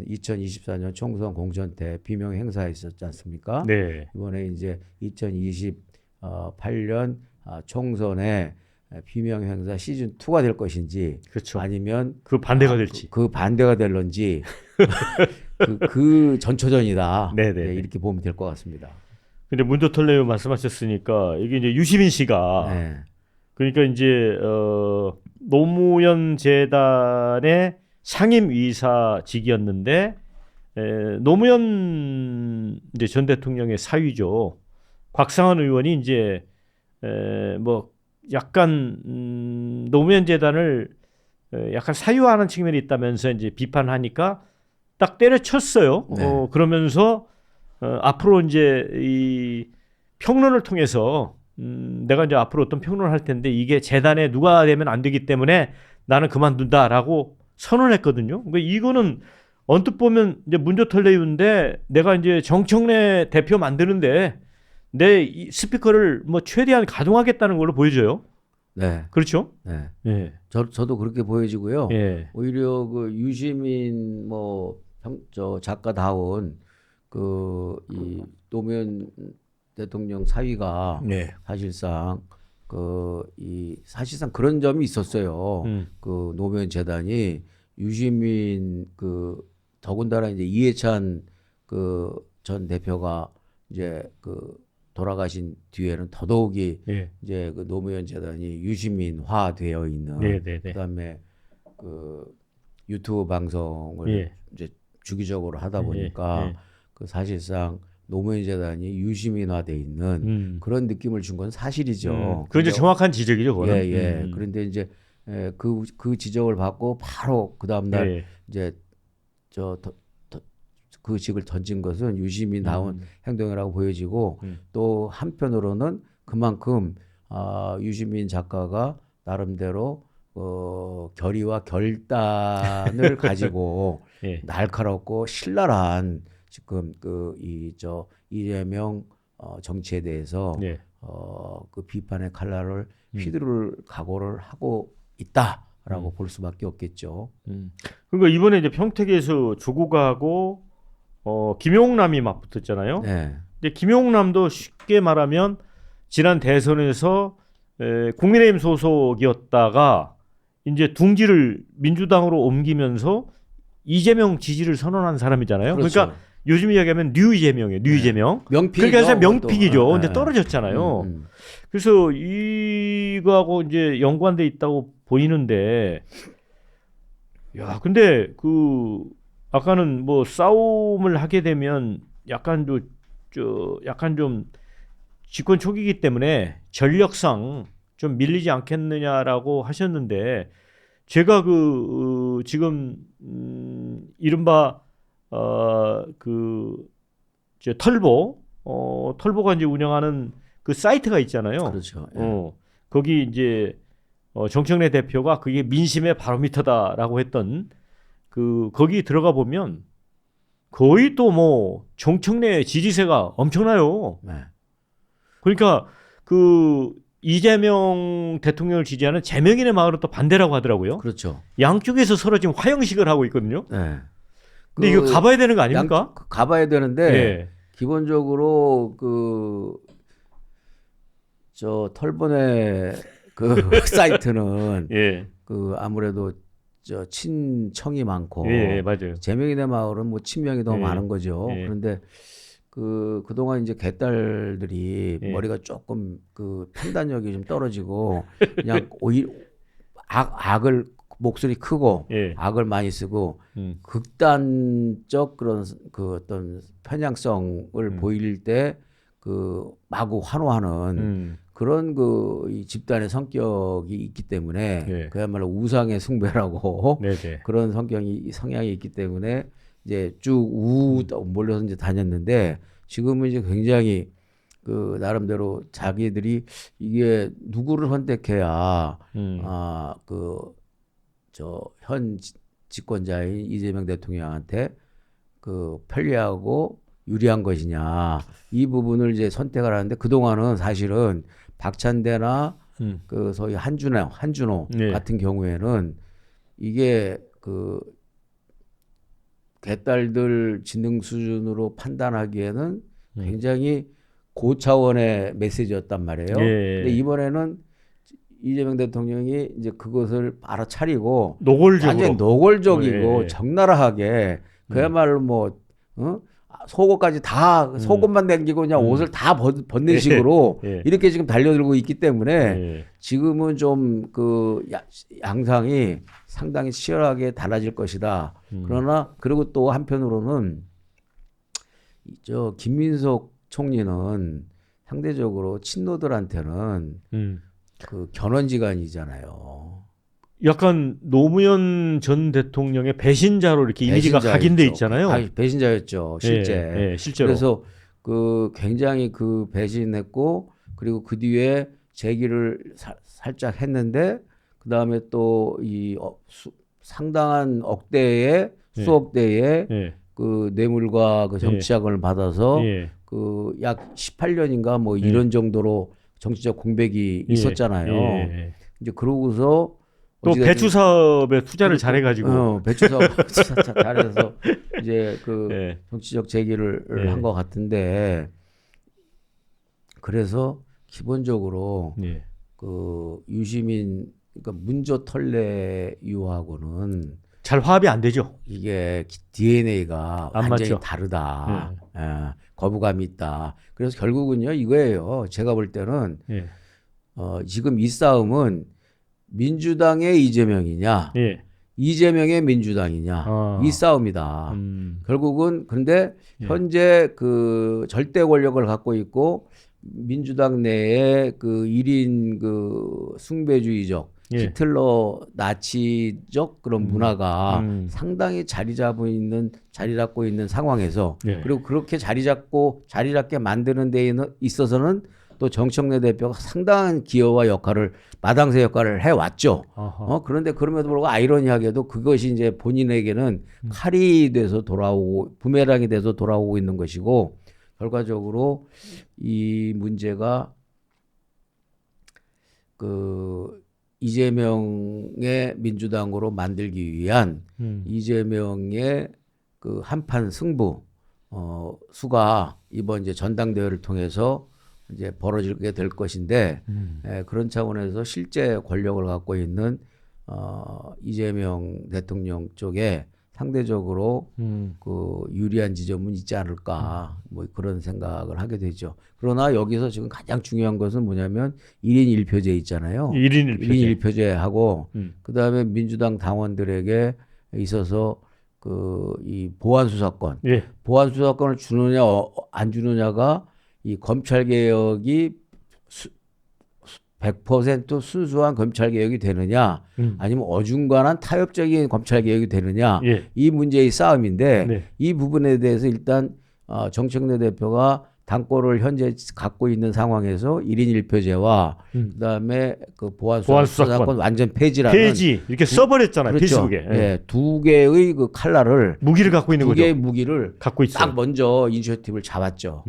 2024년 총선 공천 때 비명 행사 있었지 않습니까? 이번에 이제 2028년 총선에 비명 행사 시즌 2가 될 것인지 아니면 그 반대가 될지 그 반대가 될런지 그 전초전이다. 이렇게 보면 될 것 같습니다. 근데 문저 털레유 말씀하셨으니까 이게 이제 유시민 씨가 그러니까 이제 노무현 재단의 상임이사직이었는데 노무현 이제 전 대통령의 사위죠. 곽상한 의원이 이제 뭐 약간 노무현 재단을 약간 사유화하는 측면이 있다면서 이제 비판하니까 딱 때려쳤어요. 그러면서 앞으로 이제 이 평론을 통해서 내가 이제 앞으로 어떤 평론을 할 텐데 이게 재단에 누가 되면 안 되기 때문에 나는 그만둔다라고 선언했거든요. 그러니까 이거는 언뜻 보면 이제 문조털레유인데 내가 이제 정청래 대표 만드는데 내 이 스피커를 뭐 최대한 가동하겠다는 걸로 보여져요. 네. 그렇죠? 네. 예. 저도 그렇게 보여지고요. 예. 오히려 그 유시민 저 작가다운 그 이 노무현 대통령 사위가 네. 사실상 사실상 그런 점이 있었어요. 그 노무현 재단이 유시민 더군다나 이제 이해찬 그 전 대표가 이제 돌아가신 뒤에는 더더욱이 예. 이제 그 노무현 재단이 유시민화 되어 있는 그다음에 그 유튜브 방송을 예. 이제 주기적으로 하다 보니까 그 사실상 노무현 재단이 유시민화돼 있는 그런 느낌을 준 건 사실이죠. 그건 이제 정확한 지적이죠, 그거는. 예. 그런데 이제 그 지적을 받고 바로 그 다음 날 이제 그 직을 던진 것은 유시민다운 행동이라고 보여지고 또 한편으로는 그만큼 유시민 작가가 나름대로 결의와 결단을 가지고 날카롭고 신랄한 지금 이재명 정치에 대해서 그 비판의 칼날을 휘두를 각오를 하고 있다라고 볼 수밖에 없겠죠. 그러니까 이번에 이제 평택에서 조국하고 김용남이 맞붙었잖아요. 네. 근데 김용남도 쉽게 말하면 지난 대선에서 국민의힘 소속이었다가 이제 둥지를 민주당으로 옮기면서 이재명 지지를 선언한 사람이잖아요. 그렇죠. 그러니까 요즘 이야기하면 뉴 이재명이에요. 뉴 이재명. 명픽이죠. 그러니까 명픽이죠. 또. 근데 떨어졌잖아요. 그래서 이거하고 이제 연관돼 있다고 보이는데, 야, 근데 아까는 뭐 싸움을 하게 되면 약간 약간 좀 집권 초기이기 때문에 전력상 좀 밀리지 않겠느냐라고 하셨는데, 제가 지금 이른바 털보가 이제 운영하는 그 사이트가 있잖아요. 그렇죠. 예. 거기 이제 정청래 대표가 그게 민심의 바로미터다라고 했던 거기 들어가 보면 거의 또 뭐 정청래 지지세가 엄청나요. 네. 그러니까 이재명 대통령을 지지하는 재명인의 마을은 또 반대라고 하더라고요. 그렇죠. 양쪽에서 서로 지금 화형식을 하고 있거든요. 네. 근데 이거 가봐야 되는 거 아닙니까? 가봐야 되는데 기본적으로 털보네 사이트는 아무래도 친청이 많고 맞아요. 재명인의 마을은 뭐 친명이 더 많은 거죠. 그런데 그동안 이제 개딸들이 머리가 조금 판단력이 좀 떨어지고 그냥 악을 목소리 크고 악을 많이 쓰고 극단적 그런 어떤 편향성을 보일 때 마구 환호하는 그런 이 집단의 성격이 있기 때문에 그야말로 우상의 숭배라고 그런 성향이 있기 때문에 이제 쭉 몰려서 이제 다녔는데 지금은 이제 굉장히 나름대로 자기들이 이게 누구를 선택해야 현 집권자인 이재명 대통령한테 편리하고 유리한 것이냐 이 부분을 이제 선택을 하는데 그동안은 사실은 박찬대나 소위 한준호 같은 경우에는 이게 개딸들 지능 수준으로 판단하기에는 굉장히 고차원의 메시지였단 말이에요. 근데 이번에는 이재명 대통령이 이제 그것을 알아차리고 완전 노골적이고 적나라하게 그야말로 뭐 속옷까지 다 속옷만 남기고 그냥 옷을 다 벗는 식으로 이렇게 지금 달려들고 있기 때문에 지금은 좀 양상이 상당히 치열하게 달라질 것이다. 그러나 그리고 또 한편으로는 김민석 총리는 상대적으로 친노들한테는 견원지간이잖아요. 약간 노무현 전 대통령의 배신자로 이렇게 이미지가 각인돼 있잖아요. 배신자였죠, 실제. 실제로. 그래서 굉장히 배신했고 그리고 그 뒤에 재기를 살짝 했는데 그 다음에 또 이 상당한 억대의 예. 수억대의 예. 그 뇌물과 그 정치 자금을 받아서 예. 그 약 18년인가 뭐 예. 이런 정도로 정치적 공백이 예. 있었잖아요. 예. 이제 그러고서 또 배추 사업에 투자를 잘해가지고 배추 사업 잘해서 이제 그 예. 정치적 재기를 예. 한 것 같은데 그래서 기본적으로 예. 그 유시민 그러니까 문조털레유하고는 잘 화합이 안 되죠. 이게 DNA가 안 완전히 맞죠. 다르다. 거부감이 있다. 그래서 결국은요 이거예요. 제가 볼 때는 예. 지금 이 싸움은 민주당의 이재명이냐, 예. 이재명의 민주당이냐 이 싸움이다. 결국은 근데 예. 현재 그 절대 권력을 갖고 있고 민주당 내에 그 1인 그 숭배주의적 예. 히틀러 나치적 그런 문화가 상당히 자리 잡고 있는 상황에서 예. 그리고 그렇게 자리 잡게 만드는 데 있어서는 또 정청래 대표가 상당한 기여와 역할을 마당새 역할을 해왔죠. 그런데 그럼에도 불구하고 아이러니하게도 그것이 이제 본인에게는 칼이 돼서 돌아오고 부메랑이 돼서 돌아오고 있는 것이고 결과적으로 이 문제가 그 이재명의 민주당으로 만들기 위한 이재명의 그 한판 승부 수가 이번 이제 전당대회를 통해서 이제 벌어지게 될 것인데 그런 차원에서 실제 권력을 갖고 있는 이재명 대통령 쪽에 상대적으로 그 유리한 지점은 있지 않을까 뭐 그런 생각을 하게 되죠. 그러나 여기서 지금 가장 중요한 것은 뭐냐면 1인 1표제 있잖아요. 1인 1표제. 1인 1표제하고 그다음에 민주당 당원들에게 있어서 그 이 보안 수사권, 예. 보안 수사권을 주느냐 안 주느냐가 이 검찰 개혁이 100% 순수한 검찰 개혁이 되느냐, 아니면 어중간한 타협적인 검찰 개혁이 되느냐, 예. 이 문제의 싸움인데 네. 이 부분에 대해서 일단 정청래 대표가 당권을 현재 갖고 있는 상황에서 1인 1표제와 그다음에 그 보안 수사권 완전 폐지라는 폐지 이렇게 써버렸잖아요. 그렇죠. 페이스북에. 예, 두 개의 그 칼날을 무기를 갖고 있는 두 거죠. 개의 무기를 갖고 있어요. 딱 먼저 이니셔티브를 잡았죠.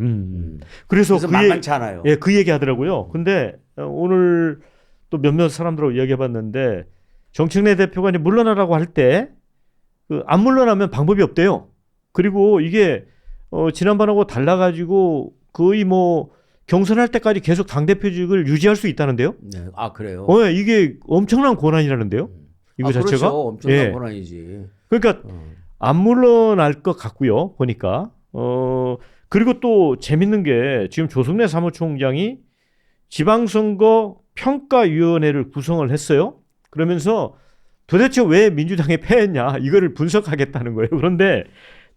그래서 그래서 만만치 않아요. 예, 그 얘기 하더라고요. 근데 오늘 또 몇몇 사람들하고 이야기해봤는데 정청래 대표가 이제 물러나라고 할 때 안 물러나면 방법이 없대요. 그리고 이게 지난번하고 달라가지고 거의 뭐 경선할 때까지 계속 당대표직을 유지할 수 있다는데요. 네. 아 그래요? 이게 엄청난 권한이라는데요. 이거 자체가. 그렇죠. 엄청난 예. 권한이지. 그러니까 안 물러날 것 같고요. 보니까. 그리고 또 재밌는 게 지금 조성래 사무총장이 지방선거 평가위원회를 구성을 했어요. 그러면서 도대체 왜 민주당이 패했냐 이거를 분석하겠다는 거예요. 그런데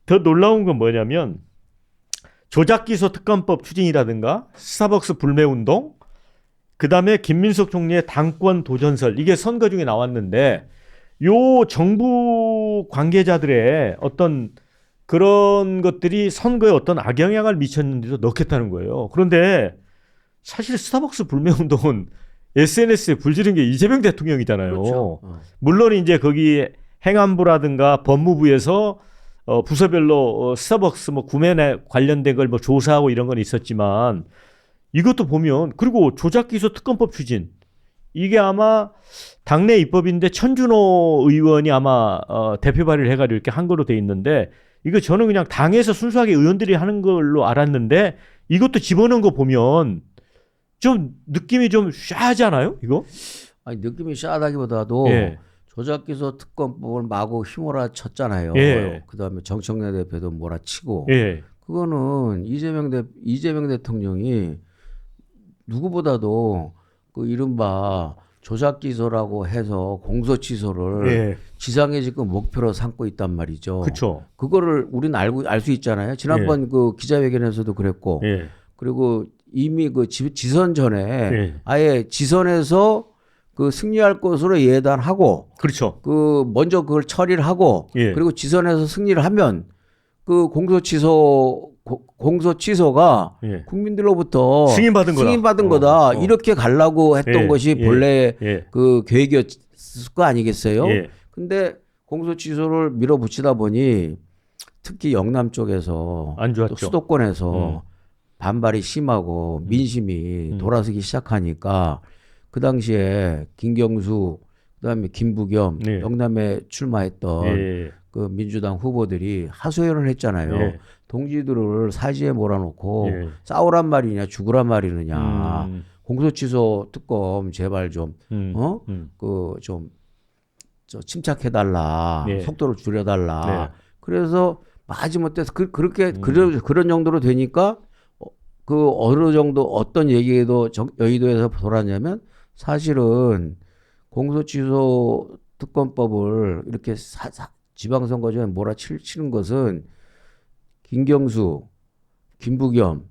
더 놀라운 건 뭐냐면 조작기소 특검법 추진이라든가 스타벅스 불매운동 그다음에 김민석 총리의 당권 도전설 이게 선거 중에 나왔는데 요 정부 관계자들의 어떤 그런 것들이 선거에 어떤 악영향을 미쳤는지도 넣겠다는 거예요. 그런데 사실 스타벅스 불매운동은 SNS에 불지른 게 이재명 대통령이잖아요. 그렇죠. 물론 이제 거기 행안부라든가 법무부에서 부서별로 스타벅스 뭐 구매에 관련된 걸 뭐 조사하고 이런 건 있었지만 이것도 보면 그리고 조작기소 특검법 추진 이게 아마 당내 입법인데 천준호 의원이 아마 대표 발의를 해가지고 이렇게 한 거로 돼 있는데 이거 저는 그냥 당에서 순수하게 의원들이 하는 걸로 알았는데 이것도 집어넣은 거 보면 좀 느낌이 좀 샤하지 않아요? 이거? 아니 느낌이 샤하다기보다도 예. 조작기소 특검법을 마구 휘몰아 쳤잖아요. 예. 그다음에 정청래 대표도 몰아치고. 예. 그거는 이재명 대통령이 누구보다도 그 이른바 조작기소라고 해서 공소취소를 예. 지상에 지금 목표로 삼고 있단 말이죠. 그렇죠. 그거를 우리는 알 수 있잖아요. 지난번 그 기자회견에서도 그랬고, 예. 그리고 이미 그 지선 전에 예. 아예 지선에서 그 승리할 것으로 예단하고, 그렇죠. 그 먼저 그걸 처리를 하고, 예. 그리고 지선에서 승리를 하면 그 공소취소 공소 취소가 예. 국민들로부터 승인받은 거다. 어. 이렇게 가려고 했던 예, 것이 예, 본래 예. 그 계획이었을 거 아니겠어요? 예. 근데 공소 취소를 밀어붙이다 보니 특히 영남 쪽에서 안 좋았죠. 또 수도권에서 반발이 심하고 민심이 돌아서기 시작하니까 그 당시에 김경수 그다음에 김부겸 네. 영남에 출마했던 예. 그 민주당 후보들이 하소연을 했잖아요. 예. 동지들을 사지에 몰아놓고 예. 싸우란 말이냐 죽으란 말이느냐. 음. 공소취소 특검 제발 좀 음. 어? 음. 좀 침착해달라. 네. 속도를 줄여달라. 네. 그래서 마지못해서 그런 정도로 되니까 그 어느 정도 어떤 얘기도 여의도에서 돌았냐면 사실은 공소취소 특검법을 이렇게 지방선거전에 몰아치는 것은 김경수, 김부겸,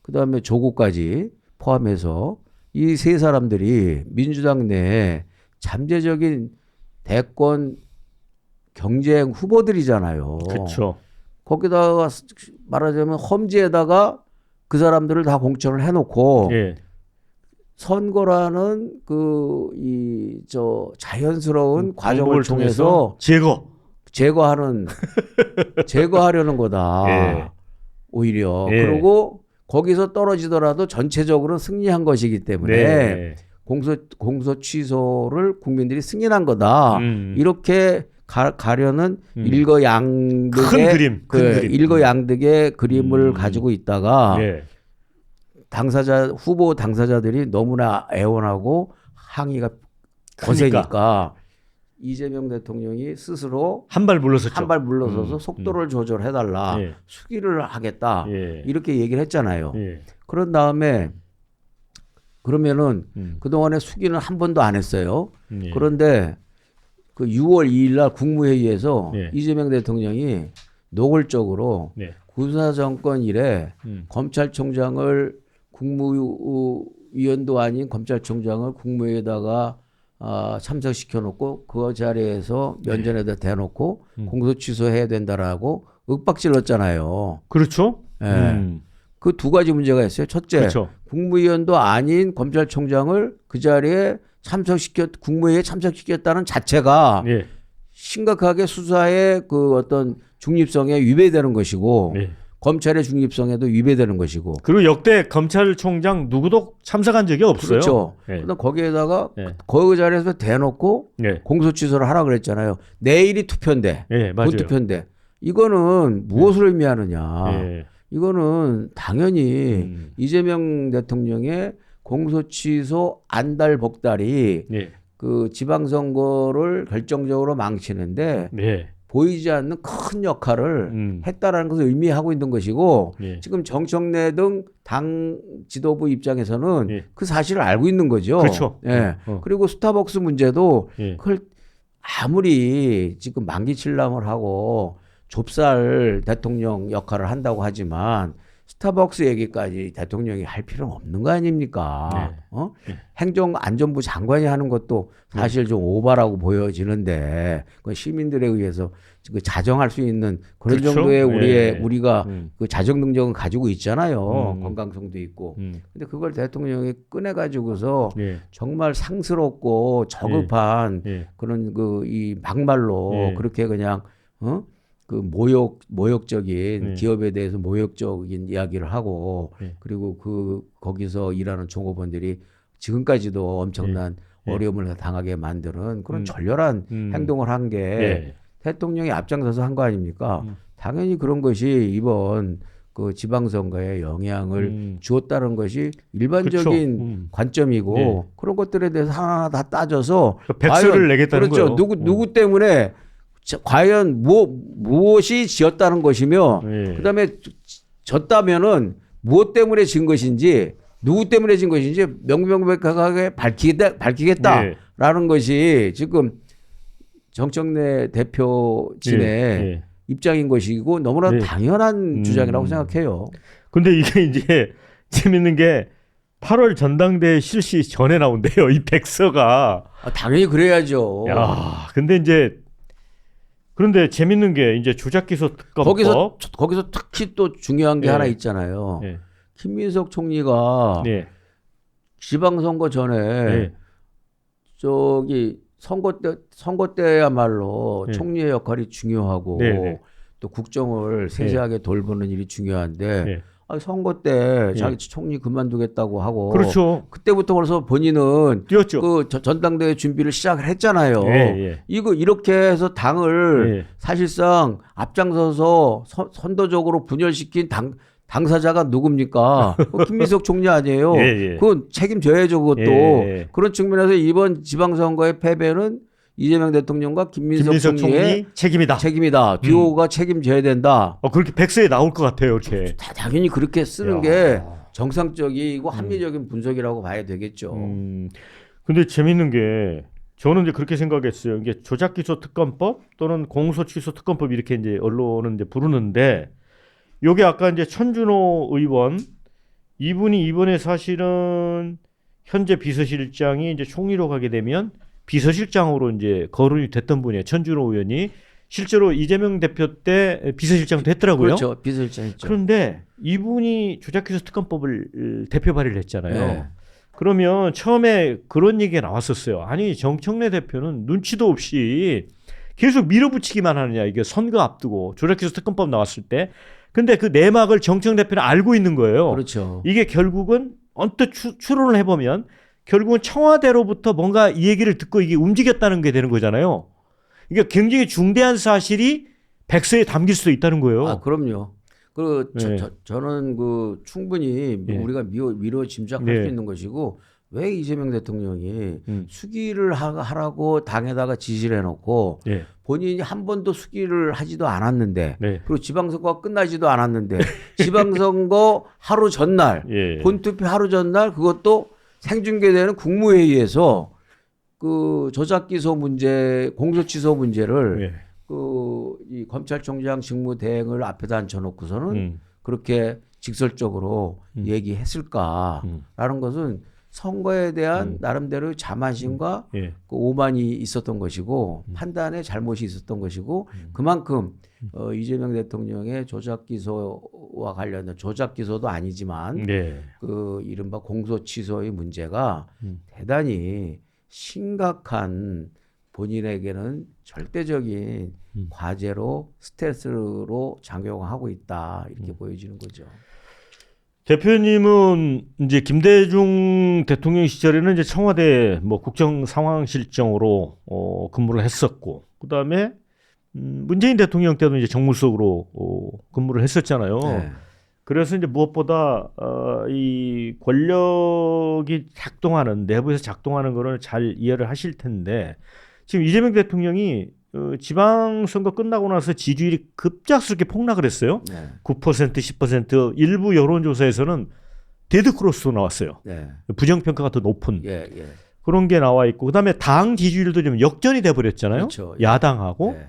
그다음에 조국까지 포함해서 이 세 사람들이 민주당 내에 잠재적인 대권 경쟁 후보들이잖아요. 그렇죠. 거기다가 말하자면 험지에다가 그 사람들을 다 공천을 해놓고 예. 선거라는 자연스러운 과정을 통해서 제거하려는 거다. 예. 오히려 예. 그리고 거기서 떨어지더라도 전체적으로 승리한 것이기 때문에 네. 공소 취소를 국민들이 승인한 거다. 이렇게 가려는 일거양득의 큰 그림. 일거양득의 그림을 가지고 있다가 네. 후보 당사자들이 너무나 애원하고 항의가 거세니까 이재명 대통령이 스스로 한 발 물러섰죠. 한 발 물러서서 속도를 조절해달라. 예. 수기를 하겠다. 예. 이렇게 얘기를 했잖아요. 예. 그런 다음에 그러면은 그동안에 수기는 한 번도 안 했어요. 예. 그런데 그 6월 2일 날 국무회의에서 예. 이재명 대통령이 노골적으로 네. 군사정권 이래 검찰총장을 국무위원도 아닌 검찰총장을 국무회의에다가 참석시켜 놓고 그 자리에서 면전에다 대놓고 공소 취소해야 된다라고 윽박질렀잖아요. 그렇죠. 예. 그 두 가지 문제가 있어요. 첫째, 그렇죠. 국무위원도 아닌 검찰총장을 그 자리에 국무회의에 참석시켰다는 자체가 예. 심각하게 수사의 그 어떤 중립성에 위배되는 것이고 예. 검찰의 중립성에도 위배되는 것이고. 그리고 역대 검찰총장 누구도 참석한 적이 없어요. 그렇죠. 예. 그다음 거기에다가 예. 그 자리에서 대놓고 예. 공소 취소를 하라 그랬잖아요. 내일이 투표인데, 예, 맞아요. 본투표인데 이거는 무엇을 의미하느냐? 예. 이거는 당연히 이재명 대통령의 공소 취소 안달 복달이 예. 그 지방선거를 결정적으로 망치는데 예. 보이지 않는 큰 역할을 했다라는 것을 의미하고 있는 것이고 예. 지금 정청래 등 당 지도부 입장에서는 예. 그 사실을 알고 있는 거죠. 그렇죠. 예. 그리고 스타벅스 문제도 예. 그걸 아무리 지금 만기 칠람을 하고 좁쌀 대통령 역할을 한다고 하지만 스타벅스 얘기까지 대통령이 할 필요는 없는 거 아닙니까? 네. 네. 행정안전부 장관이 하는 것도 사실 좀 오바라고 보여지는데 그 시민들에 의해서 그 자정할 수 있는 그런 그렇죠? 정도의 네. 우리가 그 자정 능력은 가지고 있잖아요. 건강성도 있고. 근데 그걸 대통령이 꺼내가지고서 예. 정말 상스럽고 저급한 예. 그런 이 막말로 예. 그렇게 그냥 그 모욕적인 기업에 대해서 모욕적인 이야기를 하고 그리고 거기서 일하는 종업원들이 지금까지도 엄청난 어려움을 당하게 만드는 그런 절렬한 행동을 한 게 대통령이 앞장서서 한 거 아닙니까? 당연히 그런 것이 이번 그 지방선거에 영향을 주었다는 것이 일반적인 그렇죠. 관점이고 그런 것들에 대해서 하나하나 다 따져서 백서를 내겠다는 그렇죠. 거예요. 누구 때문에 과연 무엇이 지었다는 것이며 그다음에 졌다면은 무엇 때문에 진 것인지 누구 때문에 진 것인지 명명백백하게 밝히겠다라는 것이 지금 정청래 대표진의 입장인 것이고 너무나 당연한 주장이라고 생각해요. 근데 이게 이제 재밌는 게 8월 전당대회 실시 전에 나온대요. 이 백서가. 당연히 그래야죠. 야, 근데 이제 그런데 재밌는 게 이제 조작기소 특검법. 거기서 특히 또 중요한 게 예. 하나 있잖아요. 예. 김민석 총리가 네. 지방선거 전에 예. 저기 선거 때야말로 네. 총리의 역할이 중요하고 네, 네. 또 국정을 세세하게 돌보는 일이 중요한데 네. 선거 때 네. 자기 총리 그만두겠다고 하고 그렇죠. 그때부터 벌써 본인은 뛰었죠. 그 전당대회 준비를 시작을 했잖아요. 예, 예. 이거 이렇게 해서 당을 예. 사실상 앞장서서 선도적으로 분열시킨 당사자가 누굽니까? 김민석 총리 아니에요. 예, 예. 그건 책임져야죠, 그것도. 예. 그런 측면에서 이번 지방선거의 패배는 이재명 대통령과 김민석 총리의 책임이다. 책임이다. 듀오가 책임져야 된다. 그렇게 백서에 나올 것 같아요, 이렇게. 당연히 그렇게 쓰는 야. 게 정상적이고 합리적인 분석이라고 봐야 되겠죠. 근데 재밌는 게 저는 이제 그렇게 생각했어요. 이게 조작기소 특검법 또는 공소취소 특검법 이렇게 이제 언론은 이제 부르는데 요게 아까 이제 천준호 의원 이분이 이번에 사실은 현재 비서실장이 이제 총리로 가게 되면 비서실장으로 이제 거론이 됐던 분이에요. 천준호 의원이 실제로 이재명 대표 때 비서실장도 했더라고요. 그렇죠. 비서실장했죠. 그런데 이분이 조작기소 특검법을 대표 발의를 했잖아요. 네. 그러면 처음에 그런 얘기가 나왔었어요. 아니 정청래 대표는 눈치도 없이 계속 밀어붙이기만 하느냐. 이게 선거 앞두고 조작기소 특검법 나왔을 때. 근데 그 내막을 정청래 대표는 알고 있는 거예요. 그렇죠. 이게 결국은 언뜻 추론을 해보면 결국은 청와대로부터 뭔가 이 얘기를 듣고 이게 움직였다는 게 되는 거잖아요. 이게 굉장히 중대한 사실이 백서에 담길 수도 있다는 거예요. 아, 그럼요. 그 네. 저는 그 충분히 네. 우리가 미뤄 짐작할 네. 수 있는 것이고 왜 이재명 대통령이 수기를 하라고 당에다가 지시를 해놓고 네. 본인이 한 번도 수기를 하지도 않았는데 네. 그리고 지방선거가 끝나지도 않았는데 지방선거 하루 전날 예. 본투표 하루 전날 그것도 생중계되는 국무회의에서 그 조작기소 문제 공소취소 문제를 예. 이 검찰총장 직무 대행을 앞에다 앉혀놓고서는 그렇게 직설적으로 얘기했을까라는 것은 선거에 대한 나름대로의 자만심과 예. 그 오만이 있었던 것이고 판단에 잘못이 있었던 것이고 그만큼 이재명 대통령의 조작기소와 관련된 조작기소도 아니지만 네. 그 이른바 공소취소의 문제가 대단히 심각한 본인에게는 절대적인 과제로 스트레스로 작용하고 있다 이렇게 보여지는 거죠. 대표님은 이제 김대중 대통령 시절에는 이제 청와대 뭐 국정상황실장으로 근무를 했었고 그다음에 문재인 대통령 때도 이제 정무수석으로 근무를 했었잖아요. 네. 그래서 이제 무엇보다 이 권력이 작동하는 내부에서 작동하는 거를 잘 이해를 하실 텐데 지금 이재명 대통령이 지방선거 끝나고 나서 지지율이 급작스럽게 폭락을 했어요. 네. 9%, 10% 일부 여론조사에서는 데드크로스도 나왔어요. 네. 부정평가가 더 높은 예, 예. 그런 게 나와 있고 그다음에 당 지지율도 좀 역전이 돼버렸잖아요. 그렇죠. 야당하고. 네.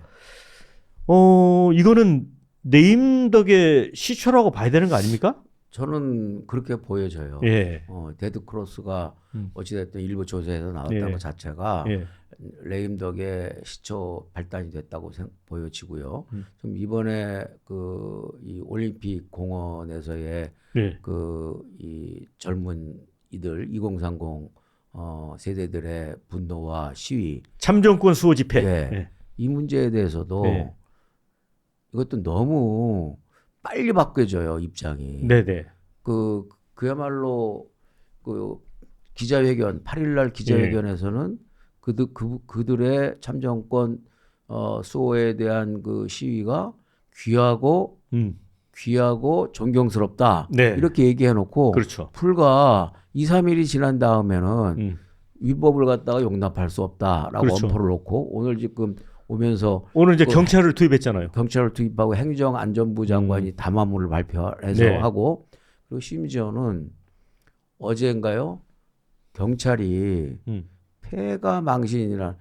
이거는 네임덕의 시초라고 봐야 되는 거 아닙니까? 저는 그렇게 보여져요. 예. 데드크로스가 어찌됐든 일부 조사에서 나왔다는 예. 것 자체가 예. 레임덕의 시초 발단이 됐다고 보여지고요. 좀 이번에 이 올림픽 공원에서의 네. 이 젊은 이들 2030 세대들의 분노와 시위, 참정권 수호 집회. 예. 예. 이 문제에 대해서도 네. 이것도 너무 빨리 바뀌어져요 입장이. 네네. 그야말로 기자회견 8일날 기자회견에서는 그들의 참정권 수호에 대한 그 시위가 귀하고 존경스럽다. 네. 이렇게 얘기해놓고 그렇죠. 불과 2, 3일이 지난 다음에는 위법을 갖다가 용납할 수 없다라고 그렇죠. 엄포를 놓고 오늘 지금 오면서 오늘 이제 경찰을 투입했잖아요. 경찰을 투입하고 행정안전부 장관이 담화문을 발표해서 네. 하고 그리고 심지어는 어제인가요? 경찰이 폐가 망신이라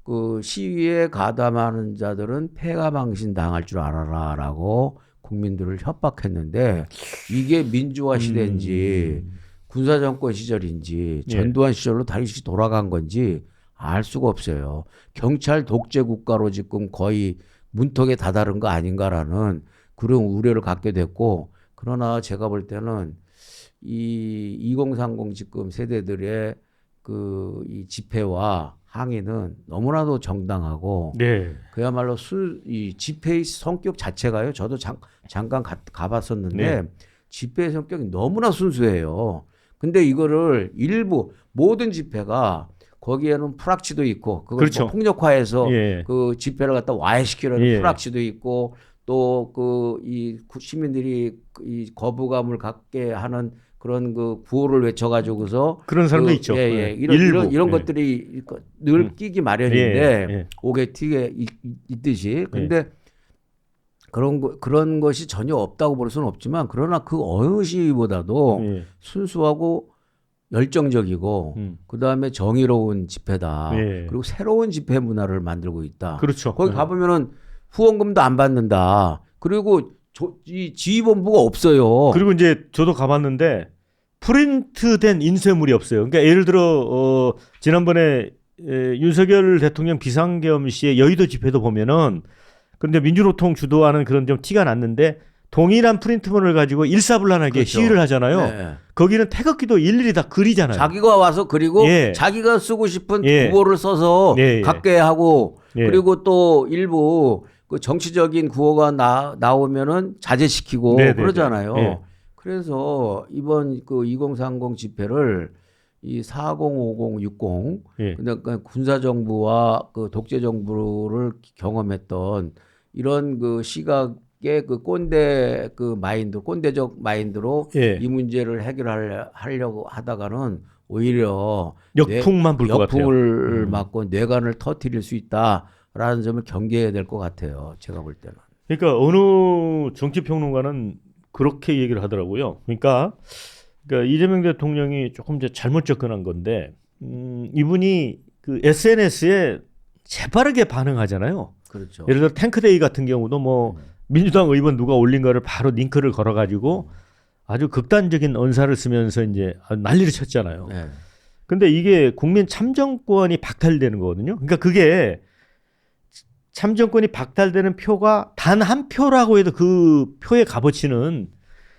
그 시위에 가담하는 자들은 폐가 망신 당할 줄 알아라라고 국민들을 협박했는데 이게 민주화 시대인지 군사정권 시절인지 전두환 시절로 다시 돌아간 건지 알 수가 없어요. 경찰 독재 국가로 지금 거의 문턱에 다다른 거 아닌가라는 그런 우려를 갖게 됐고, 그러나 제가 볼 때는 이 2030 지금 세대들의 그 이 집회와 항의는 너무나도 정당하고 네. 그야말로 이 집회의 성격 자체가요. 저도 잠깐 가봤었는데 네. 집회의 성격이 너무나 순수해요. 근데 이거를 일부 모든 집회가 거기에는 프락치도 있고 그걸 그렇죠. 뭐 폭력화해서 예. 그 집회를 갖다 와해시키려는 예. 프락치도 있고 또 그 이 시민들이 이 거부감을 갖게 하는 그런 그 구호를 외쳐가지고서 그런 사람도 그, 있죠. 예, 예. 예. 이런 일부. 이런 예. 것들이 늘 끼기 마련인데 예. 예. 옥에 튀게 있듯이. 근데 그런 것이 전혀 없다고 볼 수는 없지만 그러나 그 어느 시보다도 예. 순수하고 열정적이고 그다음에 정의로운 집회다. 예. 그리고 새로운 집회 문화를 만들고 있다. 그렇죠. 거기 예. 가보면은 후원금도 안 받는다. 그리고 이 지휘본부가 없어요. 그리고 이제 저도 가봤는데 프린트된 인쇄물이 없어요. 그러니까 예를 들어 지난번에 윤석열 대통령 비상계엄시의 여의도 집회도 보면은 근데 민주노총 주도하는 그런 좀 티가 났는데 동일한 프린트물을 가지고 일사불란하게 그렇죠. 시위를 하잖아요. 네. 거기는 태극기도 일일이 다 그리잖아요. 자기가 와서 그리고 예. 자기가 쓰고 싶은 예. 구호를 써서 예, 예. 갖게 하고 예. 그리고 또 일부 그 정치적인 구호가 나오면은 자제시키고 네네네. 그러잖아요. 예. 그래서 이번 그 2030 집회를 이 40, 50, 60 예. 그러니까 군사 정부와 그 독재 정부를 경험했던 이런 그 시각의 그 꼰대 그 마인드, 꼰대적 마인드로 예. 이 문제를 해결하려고 하다가는 오히려 역풍만 불 것 같아요. 역풍을 맞고 뇌관을 터뜨릴 수 있다라는 점을 경계해야 될 것 같아요. 제가 볼 때는. 그러니까 어느 정치평론가는 그렇게 얘기를 하더라고요. 그러니까 이재명 대통령이 조금 이제 잘못 접근한 건데 이분이 그 SNS에 재빠르게 반응하잖아요. 그렇죠. 예를 들어 탱크데이 같은 경우도 뭐 민주당 의원 누가 올린 거를 바로 링크를 걸어가지고 아주 극단적인 언사를 쓰면서 이제 난리를 쳤잖아요. 네. 근데 이게 국민 참정권이 박탈되는 거거든요. 그러니까 그게 참정권이 박탈되는 표가 단 한 표라고 해도 그 표의 값어치는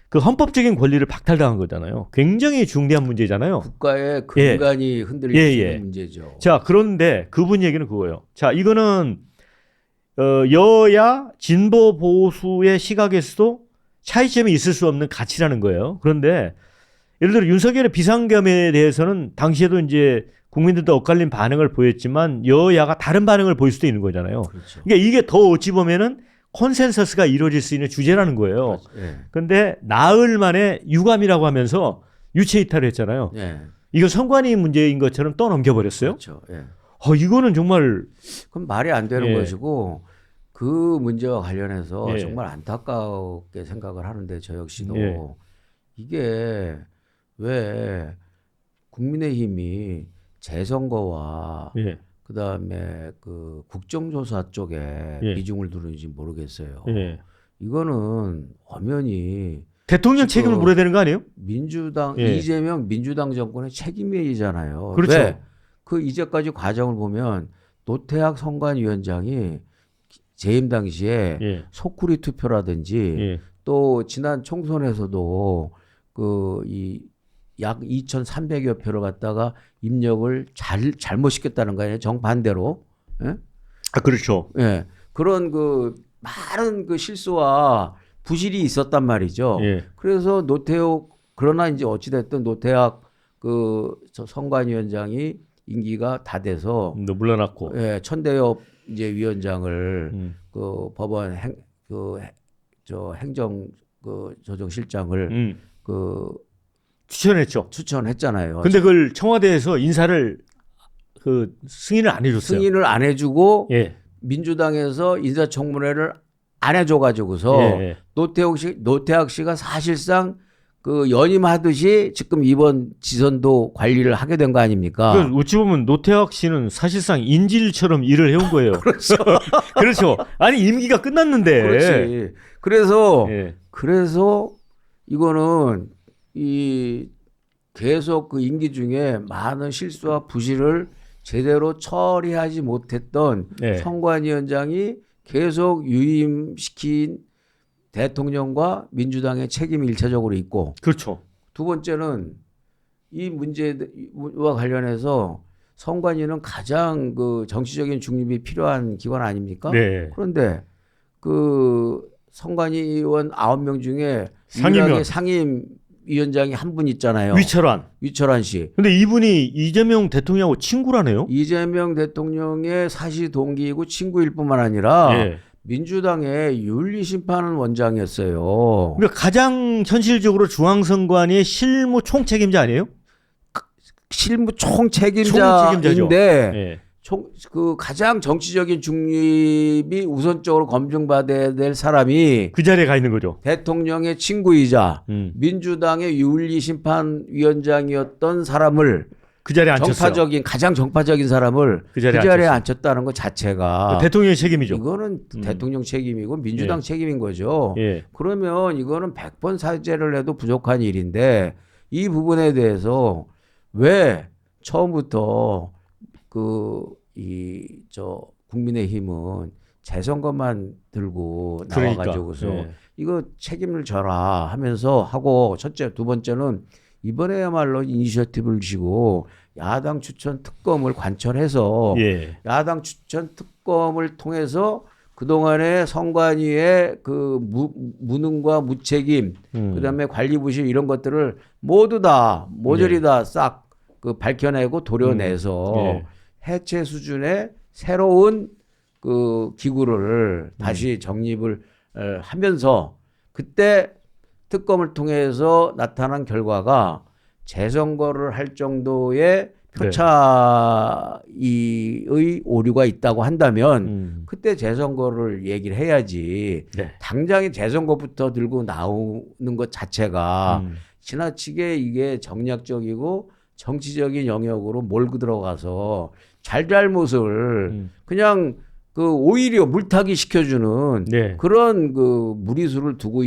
그 헌법적인 권리를 박탈당한 거잖아요. 굉장히 중대한 문제잖아요. 국가의 근간이 흔들릴 수 있는 문제죠. 자, 그런데 그분 얘기는 그거예요. 자, 이거는 여야 진보 보수의 시각에서도 차이점이 있을 수 없는 가치라는 거예요. 그런데 예를 들어 윤석열의 비상겸에 대해서는 당시에도 이제 국민들도 엇갈린 반응을 보였지만 여야가 다른 반응을 보일 수도 있는 거잖아요. 그렇죠. 그러니까 이게 더 어찌 보면은 컨센서스가 이루어질 수 있는 주제라는 거예요. 그런데 네. 나흘 만에 유감이라고 하면서 유체 이탈을 했잖아요. 네. 이거 선관위 문제인 것처럼 또 넘겨버렸어요. 그렇죠. 네. 이거는 정말 그럼 말이 안 되는 예. 것이고 그 문제와 관련해서 예. 정말 안타깝게 생각을 하는데 저 역시도 예. 이게 왜 국민의힘이 재선거와 예. 그다음에 그 국정조사 쪽에 예. 비중을 두는지 모르겠어요. 예. 이거는 엄연히 대통령 지금 책임을 물어야 되는 거 아니에요? 민주당 예. 이재명 민주당 정권의 책임이잖아요. 그렇죠. 왜? 그 이제까지 과정을 보면 노태학 선관위원장이 재임 당시에 예. 소쿠리 투표라든지 예. 또 지난 총선에서도 그 이 약 2,300여 표를 갖다가 입력을 잘못 시켰다는 거예요. 정반대로. 예? 그렇죠. 예. 그런 그 많은 그 실수와 부실이 있었단 말이죠. 예. 그래서 노태욱 그러나 이제 어찌됐든 노태학 그 선관위원장이 임기가 다 돼서 물러났고. 예, 천대엽 이제 위원장을 그 법원 행정 그 조정실장을 그 추천했죠. 추천했잖아요. 근데 그걸 청와대에서 인사를 그 승인을 안 해줬어요. 승인을 안 해주고 예. 민주당에서 인사청문회를 안 해줘가지고서 예. 노태학 씨가 사실상 그 연임하듯이 지금 이번 지선도 관리를 하게 된 거 아닙니까? 그 어찌 보면 노태학 씨는 사실상 인질처럼 일을 해온 거예요. 그렇죠. 그렇죠. 아니 임기가 끝났는데. 그렇지. 그래서 예. 이거는 이 계속 그 임기 중에 많은 실수와 부실을 제대로 처리하지 못했던 예. 선관위원장이 계속 유임시킨 대통령과 민주당의 책임이 일차적으로 있고 그렇죠. 두 번째는 이 문제와 관련해서 선관위는 가장 그 정치적인 중립이 필요한 기관 아닙니까? 네. 그런데 그 선관위 의원 9명 중에 상임위원. 유일하게 상임위원장이 한 분 있잖아요. 위철환 씨. 근데 이분이 이재명 대통령하고 친구라네요. 이재명 대통령의 사시 동기이고 친구일 뿐만 아니라 예. 민주당의 윤리심판 원장이었어요. 그러니까 가장 현실적으로 중앙선관위의 실무 총책임자 아니에요? 실무 총책임자죠. 총책임자인데 예. 그 가장 정치적인 중립이 우선적으로 검증받아야 될 사람이 그 자리에 가 있는 거죠. 대통령의 친구이자 민주당의 윤리심판위원장이었던 사람을 그 자리에 앉혔어요. 가장 정파적인 사람을 그 자리에 앉혔다는 것 자체가 대통령의 책임이죠. 이거는 대통령 책임이고 민주당 예. 책임인 거죠. 예. 그러면 이거는 100번 사죄를 해도 부족한 일인데 이 부분에 대해서 왜 처음부터 국민의힘은 재선거만 들고 나와가지고서 그러니까. 예. 이거 책임을 져라 하면서 하고 첫째, 두 번째는 이번에야말로 이니셔티브를 쥐고 야당 추천 특검을 관철해서 예. 야당 추천 특검을 통해서 그동안의 선관위의 그 무능과 무책임 그다음에 관리 부실 이런 것들을 모두 다 모조리 다 싹 그 밝혀내고 도려내서 예. 해체 수준의 새로운 그 기구를 다시 정립을 하면서 그때 특검을 통해서 나타난 결과가 재선거를 할 정도의 표차의 오류가 있다고 한다면 그때 재선거를 얘기를 해야지. 네. 당장에 재선거부터 들고 나오는 것 자체가 지나치게 이게 정략적이고 정치적인 영역으로 몰고 들어가서 잘잘못을 그냥 그 오히려 물타기 시켜주는 네. 그런 그 무리수를 두고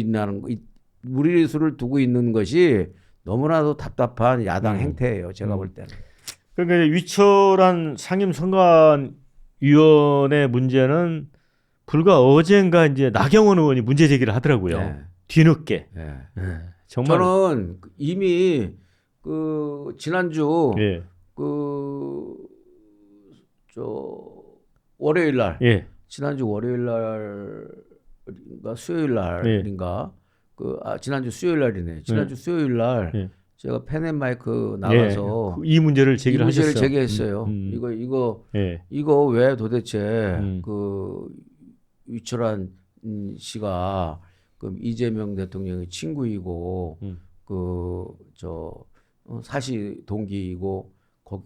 있는 것이 너무나도 답답한 야당 행태예요. 제가 볼 때는. 그러니까 위철한 상임선관위원회 문제는 불과 어젠가 이제 나경원 의원이 문제 제기를 하더라고요. 네. 뒤늦게. 네. 정말. 저는 이미 그 지난주 예. 월요일 날 지난주 월요일 날인가 수요일 날인가 지난주 수요일 날이네. 지난주 수요일 날 제가 펜앤마이크 나가서 이 문제를 제기를 하셨어요. 제기했어요. 이거 왜 도대체 그 위철한 씨가 그 이재명 대통령의 친구이고 사시 동기이고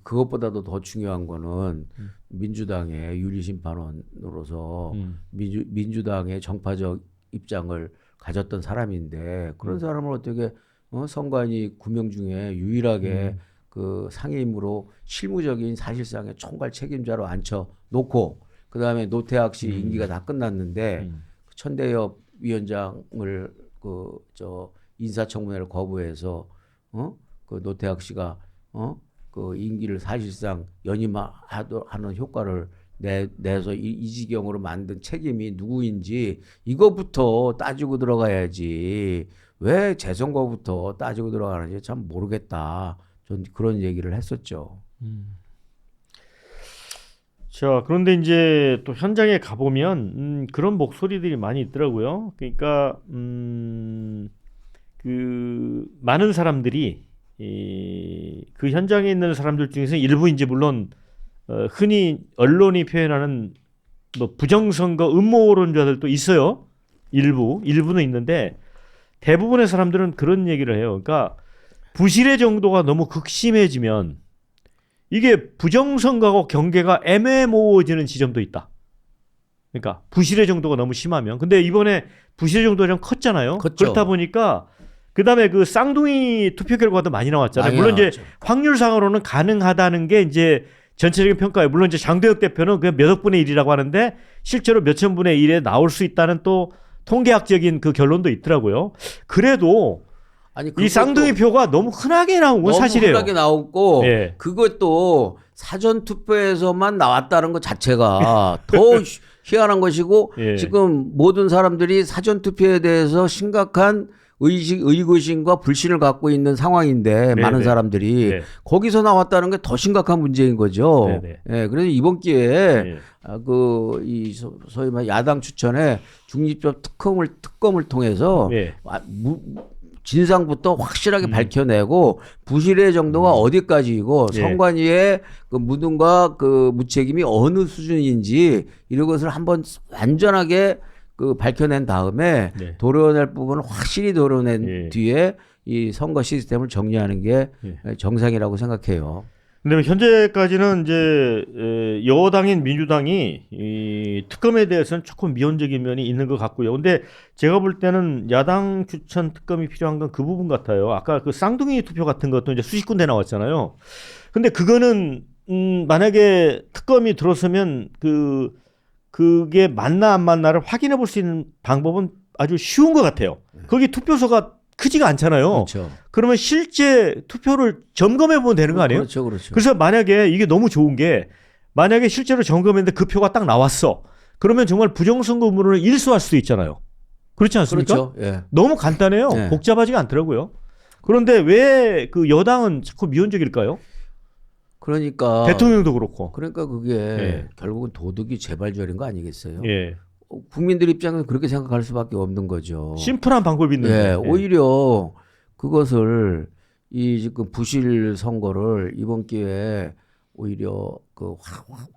그것보다도 더 중요한 거는 민주당의 윤리심판원으로서 민주당의 정파적 입장을 가졌던 사람인데 그런 사람을 어떻게 선관위 9명 중에 유일하게 그 상임으로 실무적인 사실상의 총괄 책임자로 앉혀놓고 그다음에 노태학 씨 임기가 다 끝났는데 천대엽 위원장을 인사청문회를 거부해서 그 노태학 씨가 그 임기를 사실상 연임하는 효과를 내서 이 지경으로 만든 책임이 누구인지 이거부터 따지고 들어가야지 왜 재선거부터 따지고 들어가는지 참 모르겠다. 전 그런 얘기를 했었죠. 자, 그런데 이제 또 현장에 가보면 그런 목소리들이 많이 있더라고요. 그러니까 그 많은 사람들이 그 현장에 있는 사람들 중에서 일부 이제 물론 흔히 언론이 표현하는 뭐 부정선거 음모론자들도 있어요. 일부는 있는데 대부분의 사람들은 그런 얘기를 해요. 그러니까 부실의 정도가 너무 극심해지면 이게 부정선거하고 경계가 애매모호해지는 지점도 있다. 그러니까 부실의 정도가 너무 심하면. 근데 이번에 부실의 정도가 좀 컸잖아요. 컸죠. 그렇다 보니까 그다음에 그 쌍둥이 투표 결과도 많이 나왔잖아요. 물론 나왔죠. 이제 확률상으로는 가능하다는 게 이제 전체적인 평가예요. 물론 이제 장도혁 대표는 그냥 몇억 분의 1이라고 하는데 실제로 몇천 분의 1에 나올 수 있다는 또 통계학적인 그 결론도 있더라고요. 그래도 이 쌍둥이 표가 너무 흔하게 나온 건 사실이에요. 너무 흔하게 나왔고 예. 그것도 사전 투표에서만 나왔다는 것 자체가 희한한 것이고 예. 지금 모든 사람들이 사전 투표에 대해서 심각한 의구심과 불신을 갖고 있는 상황인데 네, 많은 네. 사람들이 네. 거기서 나왔다는 게 더 심각한 문제인 거죠. 네, 네. 예, 그래서 이번 기회에 예. 이 소위 말 야당 추천에 중립적 특검을 통해서 예. 진상부터 확실하게 밝혀내고 부실의 정도가 어디까지이고 예. 선관위의 그 무능과 그 무책임이 어느 수준인지 이런 것을 한번 완전하게 그 밝혀낸 다음에 네. 도려낼 부분을 확실히 도려낸 예. 뒤에 이 선거 시스템을 정리하는 게 예. 정상이라고 생각해요. 근데 뭐 현재까지는 이제 여당인 민주당이 이 특검에 대해서는 조금 미온적인 면이 있는 것 같고요. 근데 제가 볼 때는 야당 추천 특검이 필요한 건 그 부분 같아요. 아까 그 쌍둥이 투표 같은 것도 이제 수십 군데 나왔잖아요. 근데 그거는 만약에 특검이 들어서면 그게 맞나 안 맞나를 확인해 볼 수 있는 방법은 아주 쉬운 것 같아요. 거기 투표소가 크지가 않잖아요. 그렇죠. 그러면 실제 투표를 점검해 보면 되는 거 아니에요? 그렇죠, 그렇죠. 그래서 만약에 이게 너무 좋은 게 만약에 실제로 점검했는데 그 표가 딱 나왔어. 그러면 정말 부정선거 의무를 일소할 수도 있잖아요. 그렇지 않습니까? 그렇죠. 예. 너무 간단해요. 네. 복잡하지가 않더라고요. 그런데 왜 그 여당은 자꾸 미온적일까요? 그러니까 대통령도 그렇고. 그러니까 그게 예. 결국은 도덕이 재발절인 거 아니겠어요? 예. 국민들 입장에서 그렇게 생각할 수밖에 없는 거죠. 심플한 방법이 있는데. 예, 예. 오히려 그것을 이 지금 부실 선거를 이번 기회에 오히려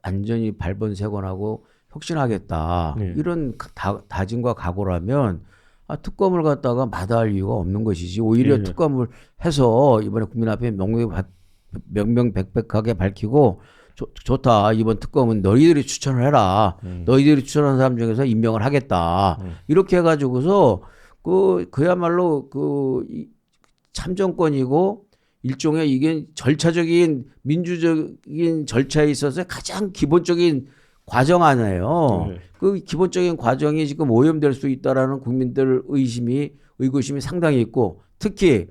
완전히 발본색원하고 혁신하겠다 예. 이런 다짐과 각오라면 특검을 갖다가 마다할 이유가 없는 것이지 오히려 예. 특검을 해서 이번에 국민 앞에 명명백백하게 밝히고 좋다. 이번 특검은 너희들이 추천을 해라. 너희들이 추천한 사람 중에서 임명을 하겠다. 이렇게 해가지고서 그야말로 참정권이고 일종의 이게 절차적인 민주적인 절차에 있어서 가장 기본적인 과정 아니에요. 네. 그 기본적인 과정이 지금 오염될 수 있다라는 국민들 의구심이 상당히 있고 특히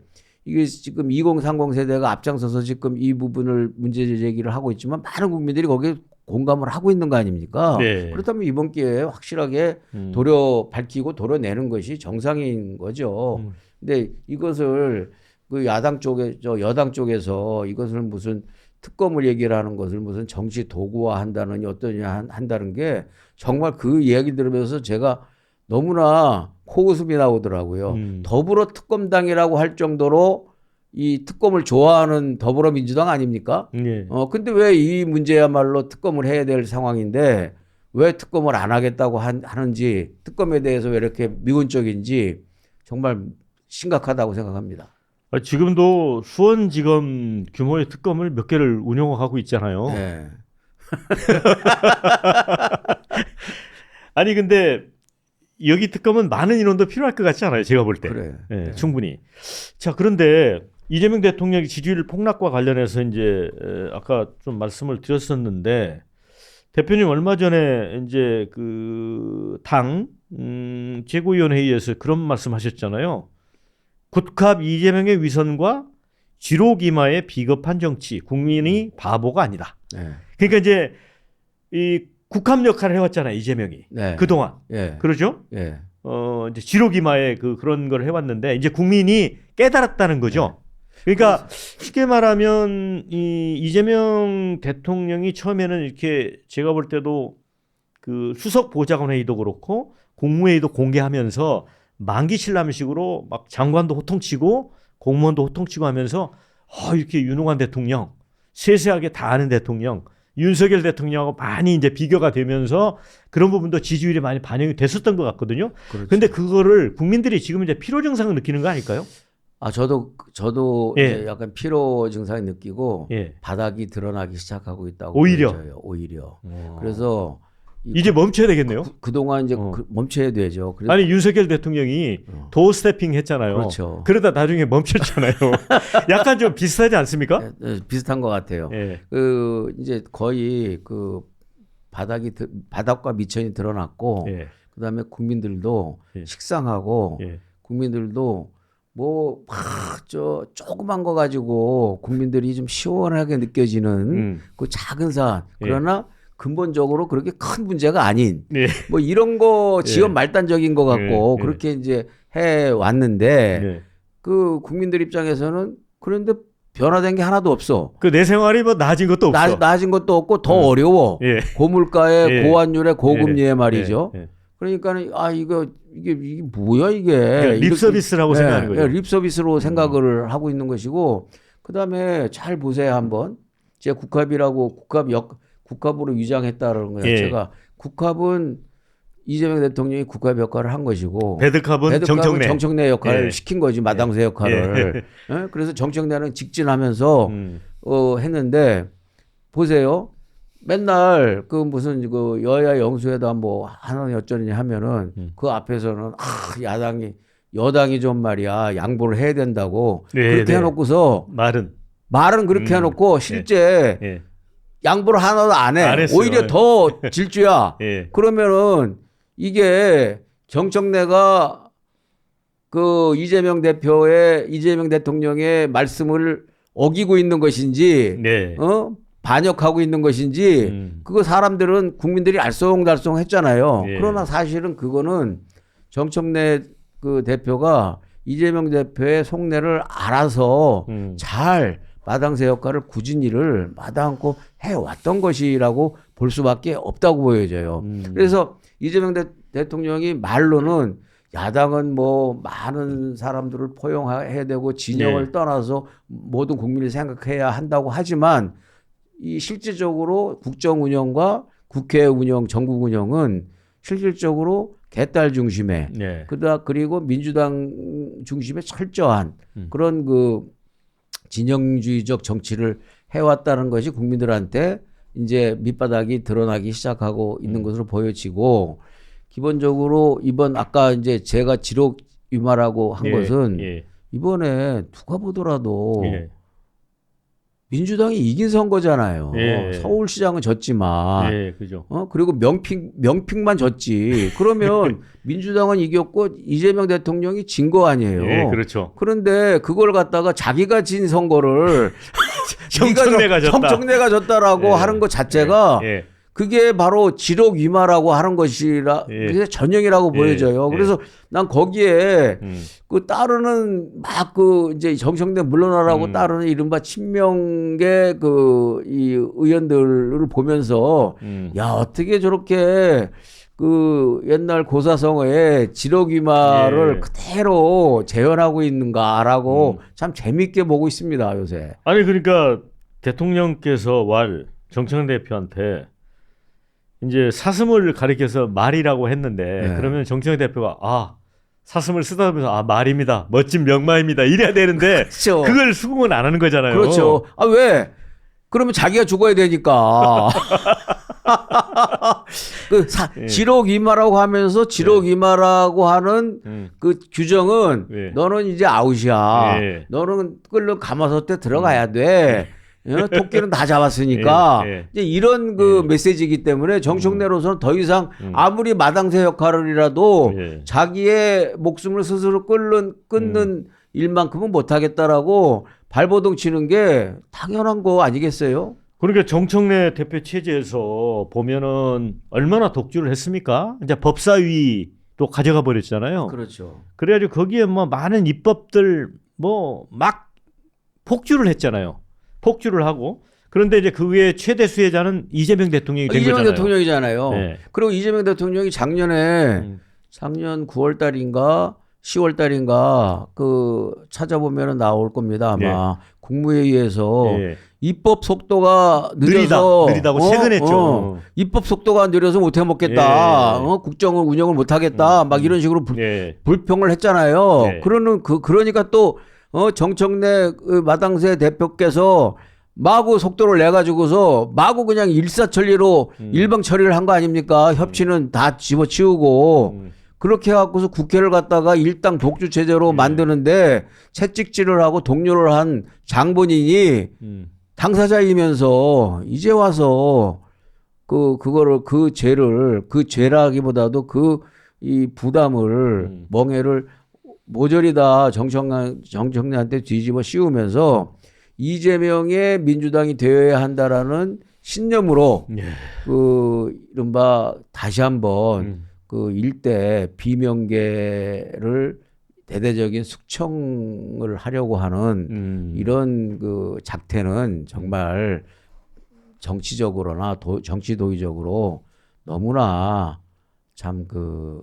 이게 지금 2030 세대가 앞장서서 지금 이 부분을 문제 제기를 하고 있지만 많은 국민들이 거기에 공감을 하고 있는 거 아닙니까? 네. 그렇다면 이번 기회에 확실하게 밝히고 도려내는 것이 정상인 거죠. 근데 이것을 그 여당 쪽에서 이것을 무슨 특검을 얘기를 하는 것을 무슨 정치 도구화 한다느니 어떠냐 한다는 게 정말 그 이야기 들으면서 제가 너무나 코웃음이 나오더라고요. 더불어 특검당이라고 할 정도로 이 특검을 좋아하는 더불어민주당 아닙니까? 예. 근데 왜 이 문제야말로 특검을 해야 될 상황인데 왜 특검을 안 하겠다고 하는지 특검에 대해서 왜 이렇게 미온적인지 정말 심각하다고 생각합니다. 지금도 수원지검 규모의 특검을 몇 개를 운영하고 있잖아요. 네. 아니 근데 여기 특검은 많은 인원도 필요할 것 같지 않아요? 제가 볼 때. 그래. 예, 네. 충분히. 자, 그런데 이재명 대통령의 지지율 폭락과 관련해서 이제 아까 좀 말씀을 드렸었는데 대표님 얼마 전에 이제 그 당 최고위원회의에서 그런 말씀하셨잖아요. 굿캅 이재명의 위선과 지로기마의 비겁한 정치, 국민이 바보가 아니다. 네. 그러니까 이제 이 국함 역할을 해왔잖아요, 이재명이. 네. 그동안. 예. 그러죠? 예. 이제 지로기마의 그런 걸 해왔는데 이제 국민이 깨달았다는 거죠. 그러니까 쉽게 말하면 이 이재명 대통령이 처음에는 이렇게 제가 볼 때도 그 수석 보좌관 회의도 그렇고 국무회의도 공개하면서 만기 신람식으로 막 장관도 호통치고 공무원도 호통치고 하면서 이렇게 유능한 대통령, 세세하게 다 아는 대통령, 윤석열 대통령하고 많이 이제 비교가 되면서 그런 부분도 지지율이 많이 반영이 됐었던 것 같거든요. 그런데 그렇죠. 그거를 국민들이 지금 이제 피로 증상을 느끼는 거 아닐까요? 저도 예. 이제 약간 피로 증상이 느끼고 예. 바닥이 드러나기 시작하고 있다고 오히려? 보여져요. 오히려. 그래서 이제 멈춰야 되겠네요. 그동안 이제 멈춰야 되죠. 그래서 아니 윤석열 대통령이 도어스태핑 했잖아요. 그렇죠. 그러다 나중에 멈췄잖아요. 약간 좀 비슷하지 않습니까? 비슷한 것 같아요. 예. 이제 거의 바닥과 미천이 드러났고 예. 그다음에 국민들도 예. 식상하고 예. 국민들도 조그만 거 가지고 국민들이 좀 시원하게 느껴지는 그 작은 사안. 그러나 근본적으로 그렇게 큰 문제가 아닌 네. 뭐 이런 거 지연 네. 말단적인 거 같고 네. 그렇게 이제 해 왔는데 네. 그 국민들 입장에서는 그런데 변화된 게 하나도 없어. 그 내 생활이 뭐 나아진 것도 없어. 나아진 것도 없고 더 어려워. 예. 고물가에 예. 고환율에 고금리에 말이죠. 예. 예. 그러니까는 이게 뭐야 이게. 그러니까 립 서비스라고 생각하는 거죠. 립 서비스로 생각을 하고 있는 것이고 그다음에 잘 보세요 한번. 제가 국합이라고 국합으로 위장했다라는 거예요. 예. 제가 국합은 이재명 대통령이 국합 역할을 한 것이고 배드캅은 정청래 역할을 예. 시킨 거지 마당새 역할을. 예? 그래서 정청래는 직진하면서 했는데 보세요. 맨날 그 무슨 그 여야 영수회담 뭐 하는 어쩌니 하면은 그 앞에서는 여당이 좀 말이야 양보를 해야 된다고 네, 그렇게 네. 해놓고서 말은 그렇게 해놓고 실제 예. 양보를 하나도 안 해. 안 했어요. 오히려 더 질주야. 예. 그러면은 이게 정청래가 그 이재명 대통령의 말씀을 어기고 있는 것인지, 네. 반역하고 있는 것인지, 그거 사람들은 국민들이 알쏭달쏭 했잖아요. 예. 그러나 사실은 그거는 정청래 그 대표가 이재명 대표의 속내를 알아서 잘 마당새 역할을 굳은 일을 마다않고 해왔던 것이라고 볼 수밖에 없다고 보여져요. 그래서 이재명 대통령이 말로는 야당은 뭐 많은 사람들을 포용해야 되고 진영을 네. 떠나서 모든 국민을 생각해야 한다고 하지만 이 실질적으로 국정 운영과 국회 운영, 전국 운영은 실질적으로 개딸 중심의 네. 그리고 민주당 중심의 철저한 그런 그 진영주의적 정치를 해왔다는 것이 국민들한테 이제 밑바닥이 드러나기 시작하고 있는 것으로 보여지고 기본적으로 이번 아까 이제 제가 지록 유마라고 한 것은 이번에 누가 보더라도 민주당이 이긴 선거잖아요. 서울시장은 졌지만, 그죠. 그리고 명픽만 졌지. 그러면 민주당은 이겼고 이재명 대통령이 진 거 아니에요. 그렇죠. 그런데 그걸 갖다가 자기가 진 선거를 정청래가 졌다라고 하는 것 자체가 그게 바로 지록 위마라고 하는 것이라 그게 전형이라고 보여져요. 그래서 난 거기에 그 따르는 막 그 이제 정청래 물러나라고 따르는 이른바 친명계 그 이 의원들을 보면서 야 어떻게 저렇게 그 옛날 고사성어에 지록 위마를 그대로 재현하고 있는가라고 참 재밌게 보고 있습니다 요새. 아니 그러니까 대통령께서 정청래 대표한테 이제 사슴을 가리켜서 말이라고 했는데 그러면 정청래 대표가 사슴을 쓰다보면서 말입니다. 멋진 명마입니다. 이래야 되는데 그렇죠. 그걸 수긍은 안 하는 거잖아요. 그렇죠. 왜? 그러면 자기가 죽어야 되니까. 지록 위마라고 하면서 지록 위마라고 하는 그 규정은 너는 이제 아웃이야. 너는 끌려 가마솥에 들어가야 돼. 토끼는 다 잡았으니까 이제 이런 그 메시지이기 때문에 정청래로서는 더 이상 아무리 마당새 역할이라도 자기의 목숨을 스스로 끊는 일만큼은 못하겠다라고 발버둥 치는 게 당연한 거 아니겠어요? 그러니까 정청래 대표 체제에서 보면은 얼마나 독주를 했습니까? 이제 법사위도 가져가 버렸잖아요. 그렇죠. 그래가지고 거기에 뭐 많은 입법들 뭐 막 폭주를 했잖아요. 폭주를 하고 그런데 이제 그 외에 최대 수혜자는 이재명 대통령이 된 거잖아요. 이재명 대통령이잖아요. 네. 그리고 이재명 대통령이 작년 9월 달인가 10월 달인가 그 찾아보면 나올 겁니다. 아마 국무회의에서 입법 속도가 느리다고 최근했죠. 입법 속도가 느려서 못해 먹겠다. 국정을 운영을 못 하겠다. 막 이런 식으로 불평을 했잖아요. 그러니까 또 정청래 마당새 대표께서 마구 속도를 내 가지고서 마구 그냥 일사천리로 일방 처리를 한 거 아닙니까? 협치는 다 집어치우고 그렇게 해갖고서 국회를 갖다가 일당 독주 체제로 만드는데 채찍질을 하고 동료를 한 장본인이 당사자이면서 이제 와서 그 죄라기보다도 이 부담을 멍해를 모조리 다 정청래한테 뒤집어 씌우면서 이재명의 민주당이 되어야 한다라는 신념으로 예. 그 이른바 다시 한번 그 일대 비명계를 대대적인 숙청을 하려고 하는 이런 그 작태는 정말 정치적으로나 정치 도의적으로 너무나 참 그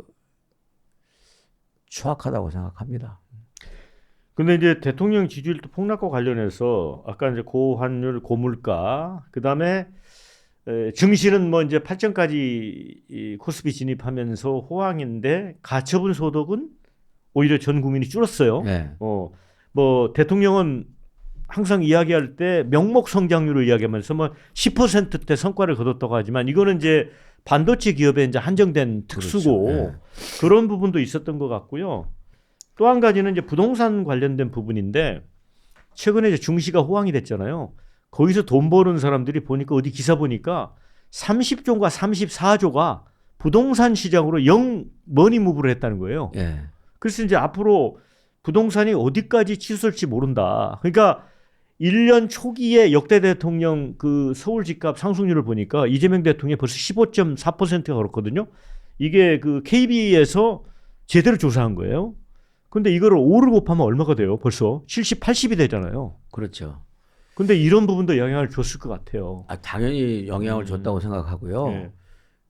추악하다고 생각합니다. 근데 이제 대통령 지지율 폭락과 관련해서 아까 이제 고환율, 고물가, 그다음에 증시는 뭐 이제 8점까지 코스피 진입하면서 호황인데 가처분 소득은 오히려 전 국민이 줄었어요. 네. 뭐 대통령은 항상 이야기할 때 명목 성장률을 이야기하면서 뭐 10%대 성과를 거뒀다고 하지만 이거는 이제 반도체 기업에 이제 한정된 특수고 그렇죠. 네. 그런 부분도 있었던 것 같고요. 또 한 가지는 이제 부동산 관련된 부분인데 최근에 이제 중시가 호황이 됐잖아요. 거기서 돈 버는 사람들이 보니까 어디 기사 보니까 30조인가 34조가 부동산 시장으로 영 머니무브를 했다는 거예요. 예. 그래서 이제 앞으로 부동산이 어디까지 치솟을지 모른다. 그러니까 1년 초기에 역대 대통령 그 서울 집값 상승률을 보니까 이재명 대통령이 벌써 15.4%가 그렇거든요. 이게 그 KB에서 제대로 조사한 거예요. 근데 이거를 5를 곱하면 얼마가 돼요? 벌써 70, 80이 되잖아요. 그렇죠. 근데 이런 부분도 영향을 줬을 것 같아요. 당연히 영향을 줬다고 생각하고요. 예.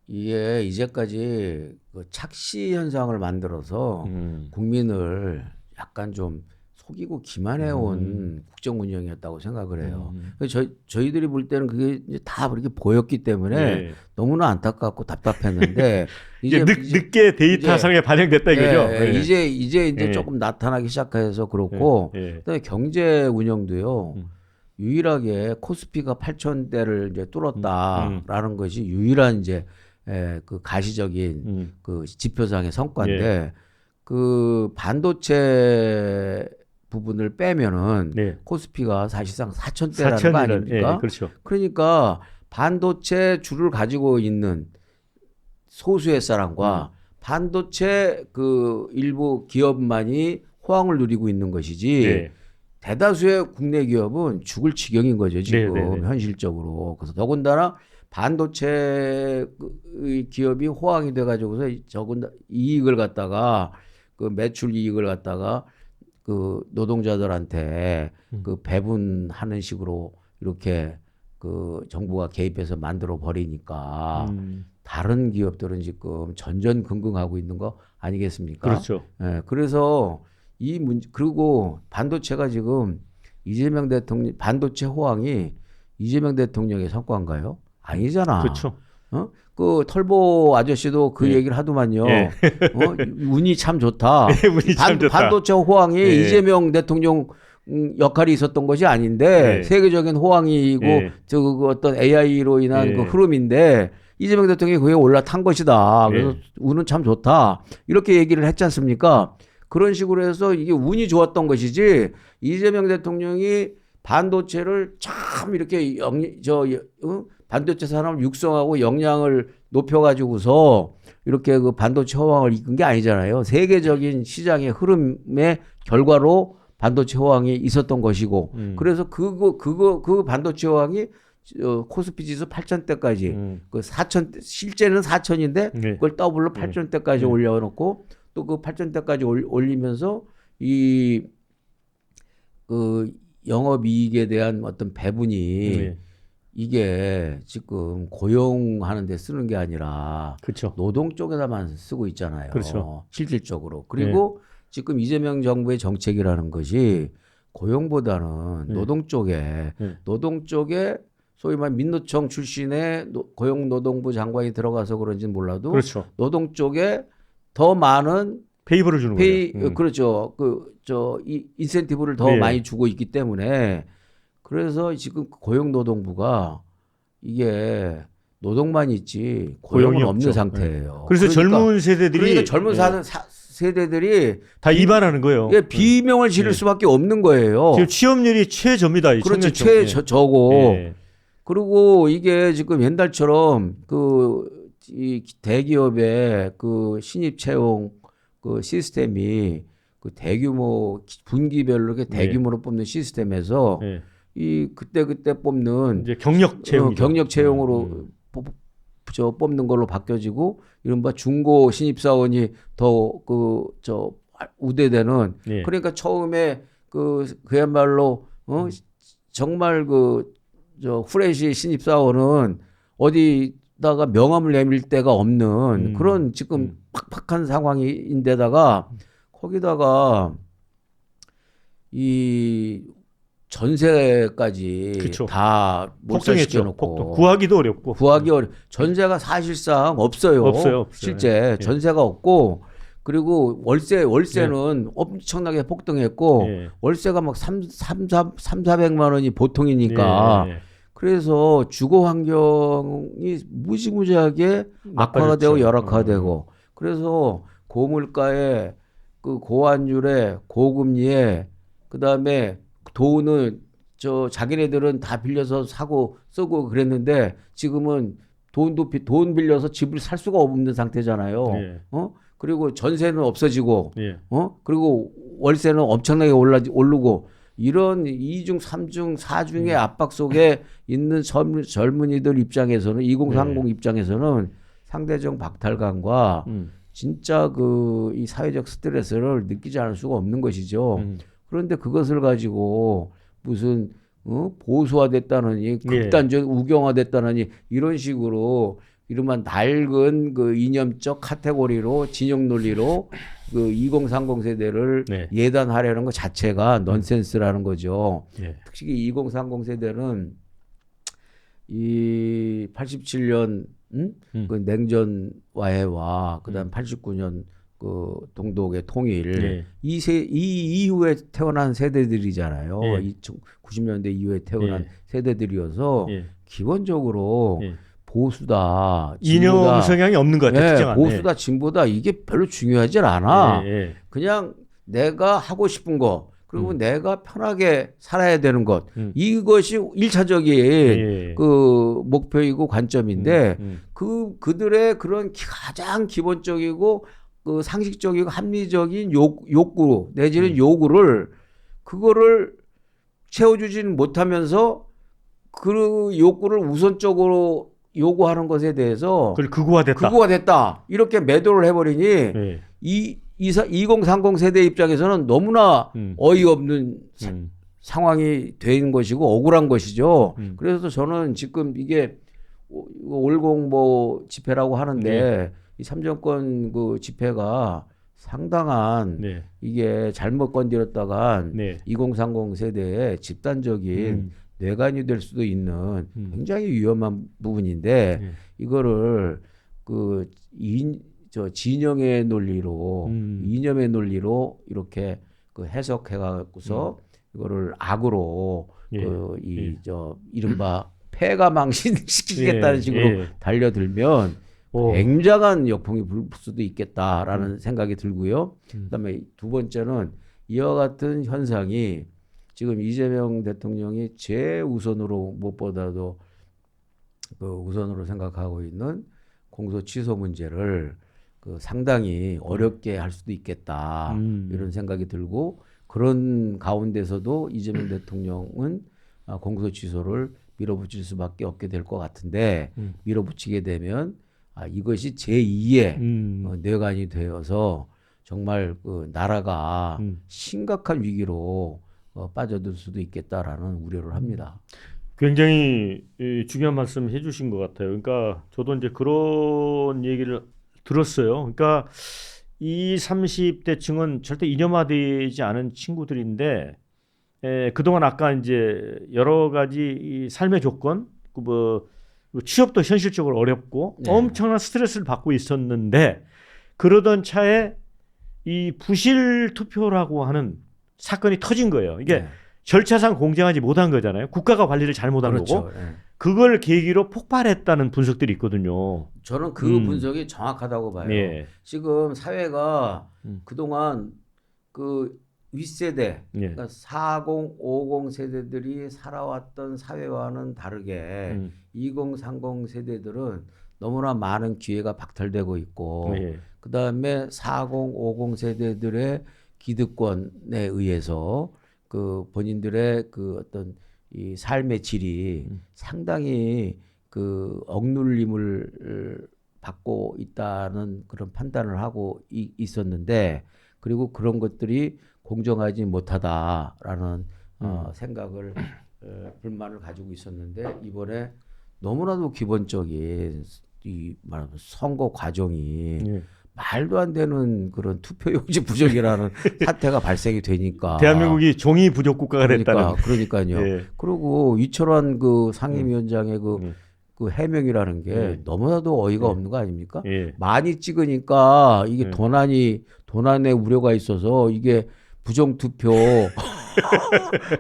이게 이제까지 그 착시 현상을 만들어서 국민을 약간 좀 속이고 기만해온 국정 운영이었다고 생각을 해요. 그래서 저희들이 볼 때는 그게 이제 다 그렇게 보였기 때문에 예. 너무나 안타깝고 답답했는데 이제 늦게 데이터상에 반영됐다 이거죠. 예, 이제 예. 조금 나타나기 시작해서 그렇고 예. 그다음에 경제 운영도요. 유일하게 코스피가 8,000대를 이제 뚫었다라는 것이 유일한 이제 그 가시적인 그 지표상의 성과인데 그 반도체 부분을 빼면은 네. 코스피가 사실상 4,000대라는 거 아닙니까? 예, 그렇죠. 그러니까 반도체 주를 가지고 있는 소수의 사람과 반도체 그 일부 기업만이 호황을 누리고 있는 것이지 네. 대다수의 국내 기업은 죽을 지경인 거죠 지금 네, 네, 네. 현실적으로. 그래서 더군다나 반도체 기업이 호황이 돼가지고서 적은 이익을 갖다가 그 매출 이익을 갖다가 그 노동자들한테 그 배분하는 식으로 이렇게 그 정부가 개입해서 만들어 버리니까 다른 기업들은 지금 전전긍긍하고 있는 거 아니겠습니까? 그렇죠. 예, 그래서 이 문제 그리고 반도체가 지금 이재명 대통령 반도체 호황이 이재명 대통령의 성과인가요? 아니잖아. 그렇죠. 그 털보 아저씨도 그 예. 얘기를 하더만요. 예. 운이 참 좋다. 운이 참 좋다. 반도체 호황이 예. 이재명 대통령 역할이 있었던 것이 아닌데 예. 세계적인 호황이고 예. 그 어떤 AI로 인한 예. 그 흐름인데 이재명 대통령이 그에 올라탄 것이다. 그래서 예. 운은 참 좋다. 이렇게 얘기를 했지 않습니까? 그런 식으로 해서 이게 운이 좋았던 것이지 이재명 대통령이 반도체를 참 이렇게 반도체 산업을 육성하고 역량을 높여가지고서 이렇게 그 반도체 호황을 이끈 게 아니잖아요. 세계적인 시장의 흐름의 결과로 반도체 호황이 있었던 것이고, 그래서 그 반도체 호황이 코스피 지수 8,000대까지, 그 4,000, 실제는 4,000인데 네. 그걸 더블로 8,000대까지 올려놓고 또 그 8,000대까지 올리면서 그 영업이익에 대한 어떤 배분이 네. 이게 지금 고용하는 데 쓰는 게 아니라 그렇죠. 노동 쪽에다만 쓰고 있잖아요. 그렇죠. 실질적으로. 그리고 지금 이재명 정부의 정책이라는 것이 고용보다는 노동 쪽에 소위 말 민노총 출신의 고용노동부 장관이 들어가서 그런지는 몰라도 그렇죠. 노동 쪽에 더 많은 페이버를 주는 거예요. 그렇죠. 인센티브를 더 네. 많이 주고 있기 때문에 그래서 지금 고용노동부가 이게 노동만 있지 고용은 고용이 없는 없죠. 상태예요. 그래서 그러니까, 젊은 세대들이 그러니까 젊은 세대들이 다 이반하는 거예요. 비명을 지를 수밖에 없는 거예요. 지금 취업률이 최저입니다. 이 그렇지 청년층. 최저고. 예. 그리고 이게 지금 옛날처럼 이 대기업의 그 신입 채용 그 시스템이 그 대규모 분기별로 이렇게 대규모로 뽑는 시스템에서 예. 이 그때 뽑는 이제 경력 채용 경력 채용으로 뽑는 걸로 바뀌어지고 이른바 중고 신입 사원이 더 우대되는 예. 그러니까 처음에 그야말로 정말 후레쉬 신입 사원은 어디다가 명함을 내밀 데가 없는 그런 지금 팍팍한 상황인데다가 거기다가 이 전세까지 그쵸. 다 폭등했죠. 몰살시켜놓고 구하기도 어렵고. 구하기 전세가 사실상 없어요. 없어요. 실제 예. 전세가 없고 그리고 월세는 엄청나게 폭등했고 월세가 막 400만 원이 보통이니까 그래서 주거 환경이 무지무지하게 악화가 되고 열악화가 되고 그래서 고물가에 고환율에 고금리에 그다음에 돈은 자기네들은 다 빌려서 사고 쓰고 그랬는데 지금은 돈 빌려서 집을 살 수가 없는 상태잖아요. 그리고 전세는 없어지고 그리고 월세는 엄청나게 오르고 이런 2중, 3중, 4중의 압박 속에 있는 젊은이들 입장에서는 2030 입장에서는 상대적 박탈감과 진짜 이 사회적 스트레스를 느끼지 않을 수가 없는 것이죠. 그런데 그것을 가지고 무슨 보수화됐다느니 극단적 우경화됐다느니 이런 식으로 이른바 낡은 이념적 카테고리로 진영 논리로 2030 세대를 예단하려는 것 자체가 넌센스라는 거죠. 특히 2030 세대는 이 87년 그 냉전 와해와 그다음 89년 동독의 통일 이 이후에 태어난 세대들이잖아요. 90년대 이후에 태어난 세대들이어서 기본적으로 보수다, 이념 성향이 없는 것 같아요. 보수다, 진보다 이게 별로 중요하지 않아. 그냥 내가 하고 싶은 거 그리고 내가 편하게 살아야 되는 것 이것이 1차적인 목표이고 관점인데 그들의 그런 가장 기본적이고 상식적이고 합리적인 욕구 내지는 요구를 그거를 채워주지는 못하면서 그 욕구를 우선적으로 요구하는 것에 대해서 극우화됐다 이렇게 매도를 해버리니 2030 세대 입장에서는 너무나 어이없는 상황이 된 것이고 억울한 것이죠. 그래서 저는 지금 이게 올공 집회라고 하는데 이 참정권 집회가 상당한 이게 잘못 건드렸다간 2030 세대의 집단적인 뇌관이 될 수도 있는 굉장히 위험한 부분인데 이거를 진영의 논리로 이념의 논리로 이렇게 해석해 갖고서 이거를 악으로 이른바 폐가 망신시키겠다는 식으로 달려들면 굉장한 역풍이 불 수도 있겠다라는 생각이 들고요. 그다음에 두 번째는 이와 같은 현상이 지금 이재명 대통령이 최우선으로 무엇보다도 우선으로 생각하고 있는 공소 취소 문제를 상당히 어렵게 할 수도 있겠다 이런 생각이 들고 그런 가운데서도 이재명 대통령은 공소 취소를 밀어붙일 수밖에 없게 될 것 같은데 밀어붙이게 되면 이것이 제2의 뇌관이 되어서 정말 나라가 심각한 위기로 빠져들 수도 있겠다라는 우려를 합니다. 굉장히 중요한 말씀 해주신 것 같아요. 그러니까 저도 이제 그런 얘기를 들었어요. 그러니까 20, 30대층은 절대 이념화되지 않은 친구들인데 그동안 아까 이제 여러 가지 이 삶의 조건, 취업도 현실적으로 어렵고 엄청난 스트레스를 받고 있었는데 그러던 차에 이 부실 투표라고 하는 사건이 터진 거예요. 이게 절차상 공정하지 못한 거잖아요. 국가가 관리를 잘못한 거고 그걸 계기로 폭발했다는 분석들이 있거든요. 저는 그 분석이 정확하다고 봐요. 지금 사회가 그동안 윗세대, 그러니까 40, 50 세대들이 살아왔던 사회와는 다르게 20, 30 세대들은 너무나 많은 기회가 박탈되고 있고 그다음에 40, 50 세대들의 기득권에 의해서 본인들의 어떤 이 삶의 질이 상당히 그 억눌림을 받고 있다는 그런 판단을 하고 있었는데, 그리고 그런 것들이 공정하지 못하다라는 생각을 불만을 가지고 있었는데, 이번에 너무나도 기본적인 이 말하면 선거 과정이 말도 안 되는 그런 투표용지 부족이라는 사태가 발생이 되니까 대한민국이 종이 부족 국가가 됐다는. 그러니까요. 예. 그리고 이철환 그 상임위원장의 그 해명이라는 게 너무나도 어이가 없는 거 아닙니까? 예. 많이 찍으니까 이게 도난의 우려가 있어서 이게 부정투표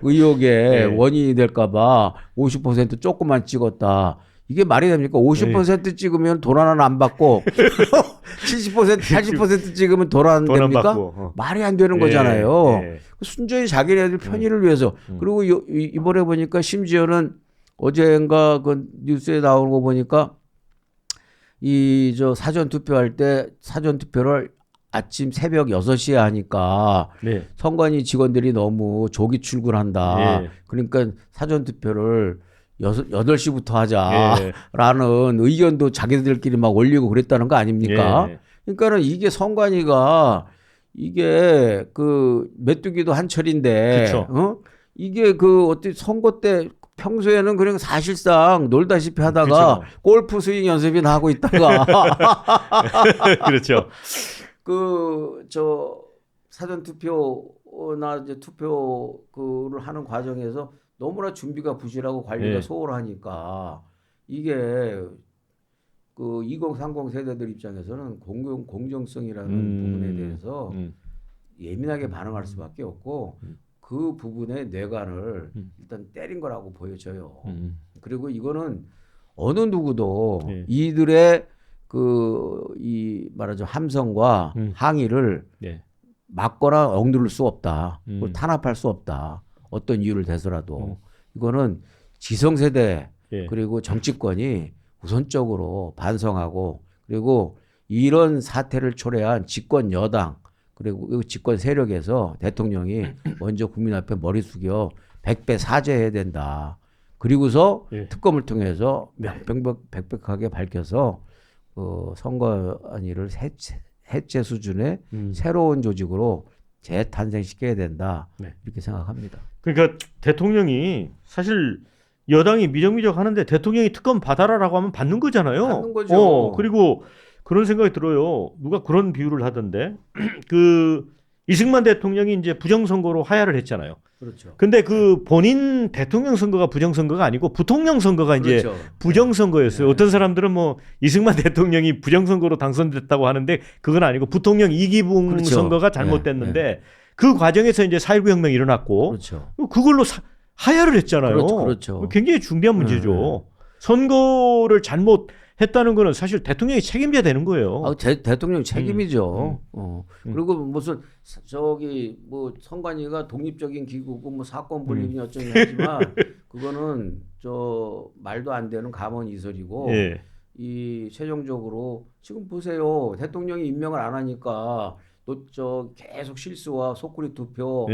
의혹의 원인이 될까봐 50% 조금만 찍었다. 이게 말이 됩니까? 50% 찍으면 도난은 안 받고 70%, 80% 찍으면 도난 됩니까? 받고. 말이 안 되는 거잖아요. 순전히 자기네들 편의를 위해서. 그리고 이번에 보니까 심지어는 어제인가 그 뉴스에 나오는 거 보니까 이 저 사전 투표할 때 사전 투표를 아침 새벽 6시에 하니까 선관위 직원들이 너무 조기 출근한다. 그러니까 사전 투표를 8시부터 하자라는 의견도 자기들끼리 막 올리고 그랬다는 거 아닙니까? 그러니까는 이게 선관위가 이게 그 메뚜기도 한철인데, 이게 그 어떻게 선거 때 평소에는 그냥 사실상 놀다시피 하다가 골프 스윙 연습이나 하고 있다가 그렇죠. 그 저 사전 투표나 이제 투표 그를 하는 과정에서 너무나 준비가 부실하고 관리가 소홀하니까 이게 그 2030 세대들 입장에서는 공정성이라는 부분에 대해서 예민하게 반응할 수밖에 없고 그 부분의 뇌관을 일단 때린 거라고 보여져요. 그리고 이거는 어느 누구도 이들의 그 이 말하자면 함성과 항의를 막거나 억누를 수 없다. 탄압할 수 없다. 어떤 이유를 대서라도 이거는 지성세대 그리고 정치권이 우선적으로 반성하고, 그리고 이런 사태를 초래한 집권 여당 그리고 집권 세력에서 대통령이 먼저 국민 앞에 머리 숙여 100배 사죄해야 된다. 그리고서 특검을 통해서 명백하게 밝혀서 선관위를 해체 수준의 새로운 조직으로 재탄생시켜야 된다. 이렇게 생각합니다. 그러니까 대통령이 사실 여당이 미적미적 하는데 대통령이 특검 받아라라고 하면 받는 거잖아요. 받는 거죠. 그리고 그런 생각이 들어요. 누가 그런 비유를 하던데 그 이승만 대통령이 이제 부정선거로 하야를 했잖아요. 그렇죠. 근데 그 본인 대통령 선거가 부정선거가 아니고 부통령 선거가 이제 부정선거였어요. 어떤 사람들은 뭐 이승만 대통령이 부정선거로 당선됐다고 하는데 그건 아니고 부통령 이기붕 선거가 잘못됐는데 그 과정에서 이제 4.19 혁명이 일어났고 그걸로 하야를 했잖아요. 그렇죠. 굉장히 중대한 문제죠. 선거를 잘못했다는 거는 사실 대통령이 책임져야 되는 거예요. 대통령 책임이죠. 그리고 무슨 저기 뭐 선관위가 독립적인 기구고 뭐 사건 분립이 어쩌니 하지만 그거는 저 말도 안 되는 감언이설이고 이 최종적으로 지금 보세요. 대통령이 임명을 안 하니까 저 계속 실수와 속구리 투표,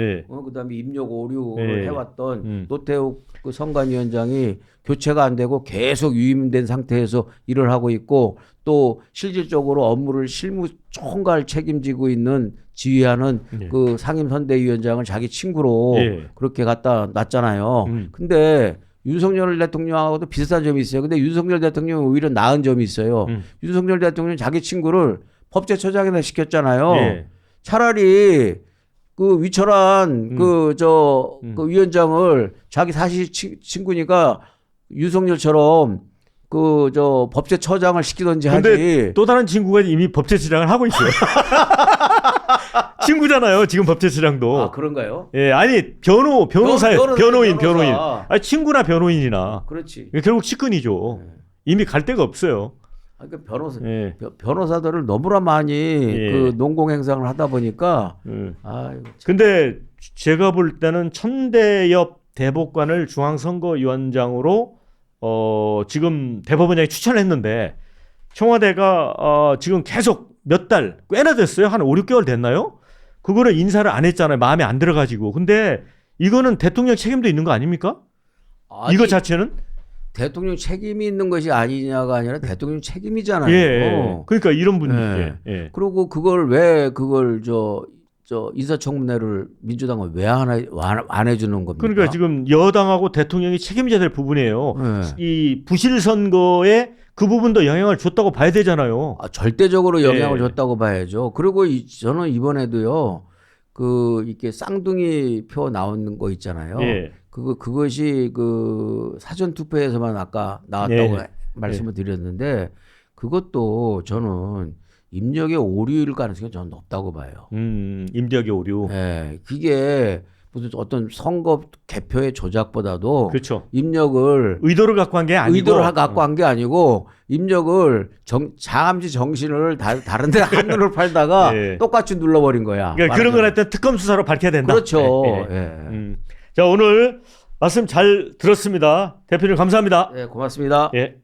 그다음에 입력 오류를 해왔던 노태욱 그 선관위원장이 교체가 안 되고 계속 유임된 상태에서 일을 하고 있고, 또 실질적으로 업무를 실무 총괄 책임지고 있는 지휘하는 그 상임선대위원장을 자기 친구로 그렇게 갖다 놨잖아요. 근데 윤석열 대통령하고도 비슷한 점이 있어요. 근데 윤석열 대통령은 오히려 나은 점이 있어요. 윤석열 대통령은 자기 친구를 법제처장에다 시켰잖아요. 차라리 그 위철한 그 위원장을 자기 사실 친구니까 윤석열처럼 그 법제처장을 시키던지 하지. 근데 또 다른 친구가 이미 법제처장을 하고 있어요. 친구잖아요. 지금 법제처장도. 아, 그런가요? 아니 변호사예요. 변호인. 아니, 친구나 변호인이나. 그렇지. 결국 측근이죠. 이미 갈 데가 없어요. 그러니까 변호사들을 너무나 많이 그 농공 행상을 하다 보니까. 근데 제가 볼 때는 천대엽 대법관을 중앙선거위원장으로 지금 대법원장이 추천했는데 청와대가 지금 계속 몇 달 꽤나 됐어요. 한 5, 6개월 됐나요? 그거를 인사를 안 했잖아요. 마음에 안 들어가지고. 근데 이거는 대통령 책임도 있는 거 아닙니까? 아니, 이거 자체는 대통령 책임이 있는 것이 아니냐가 아니라 대통령 책임이잖아요. 예. 그러니까 이런 분들. 예. 예. 그리고 그걸 저 인사청문회를 민주당은 왜 안 해주는 겁니까? 그러니까 지금 여당하고 대통령이 책임져야 될 부분이에요. 예. 이 부실 선거에 그 부분도 영향을 줬다고 봐야 되잖아요. 절대적으로 영향을 예. 줬다고 봐야죠. 그리고 저는 이번에도요, 이렇게 쌍둥이 표 나오는 거 있잖아요. 예. 그것이 사전 투표에서만 아까 나왔다고 예. 말씀을 드렸는데, 그것도 저는 입력의 오류일 가능성이 저는 높다고 봐요. 임대하기 오류. 예. 그게 무슨 어떤 선거 개표의 조작보다도 그렇죠. 입력을 의도를 갖고 한 게 아니고. 의도를 갖고 한 게 아니고 입력을 장암지 정신을 다른 데 한눈을 팔다가 예. 똑같이 눌러버린 거야. 그러니까 그런 건 하여튼 특검 수사로 밝혀야 된다. 그렇죠. 예. 예. 자, 오늘 말씀 잘 들었습니다. 대표님 감사합니다. 예, 고맙습니다. 예.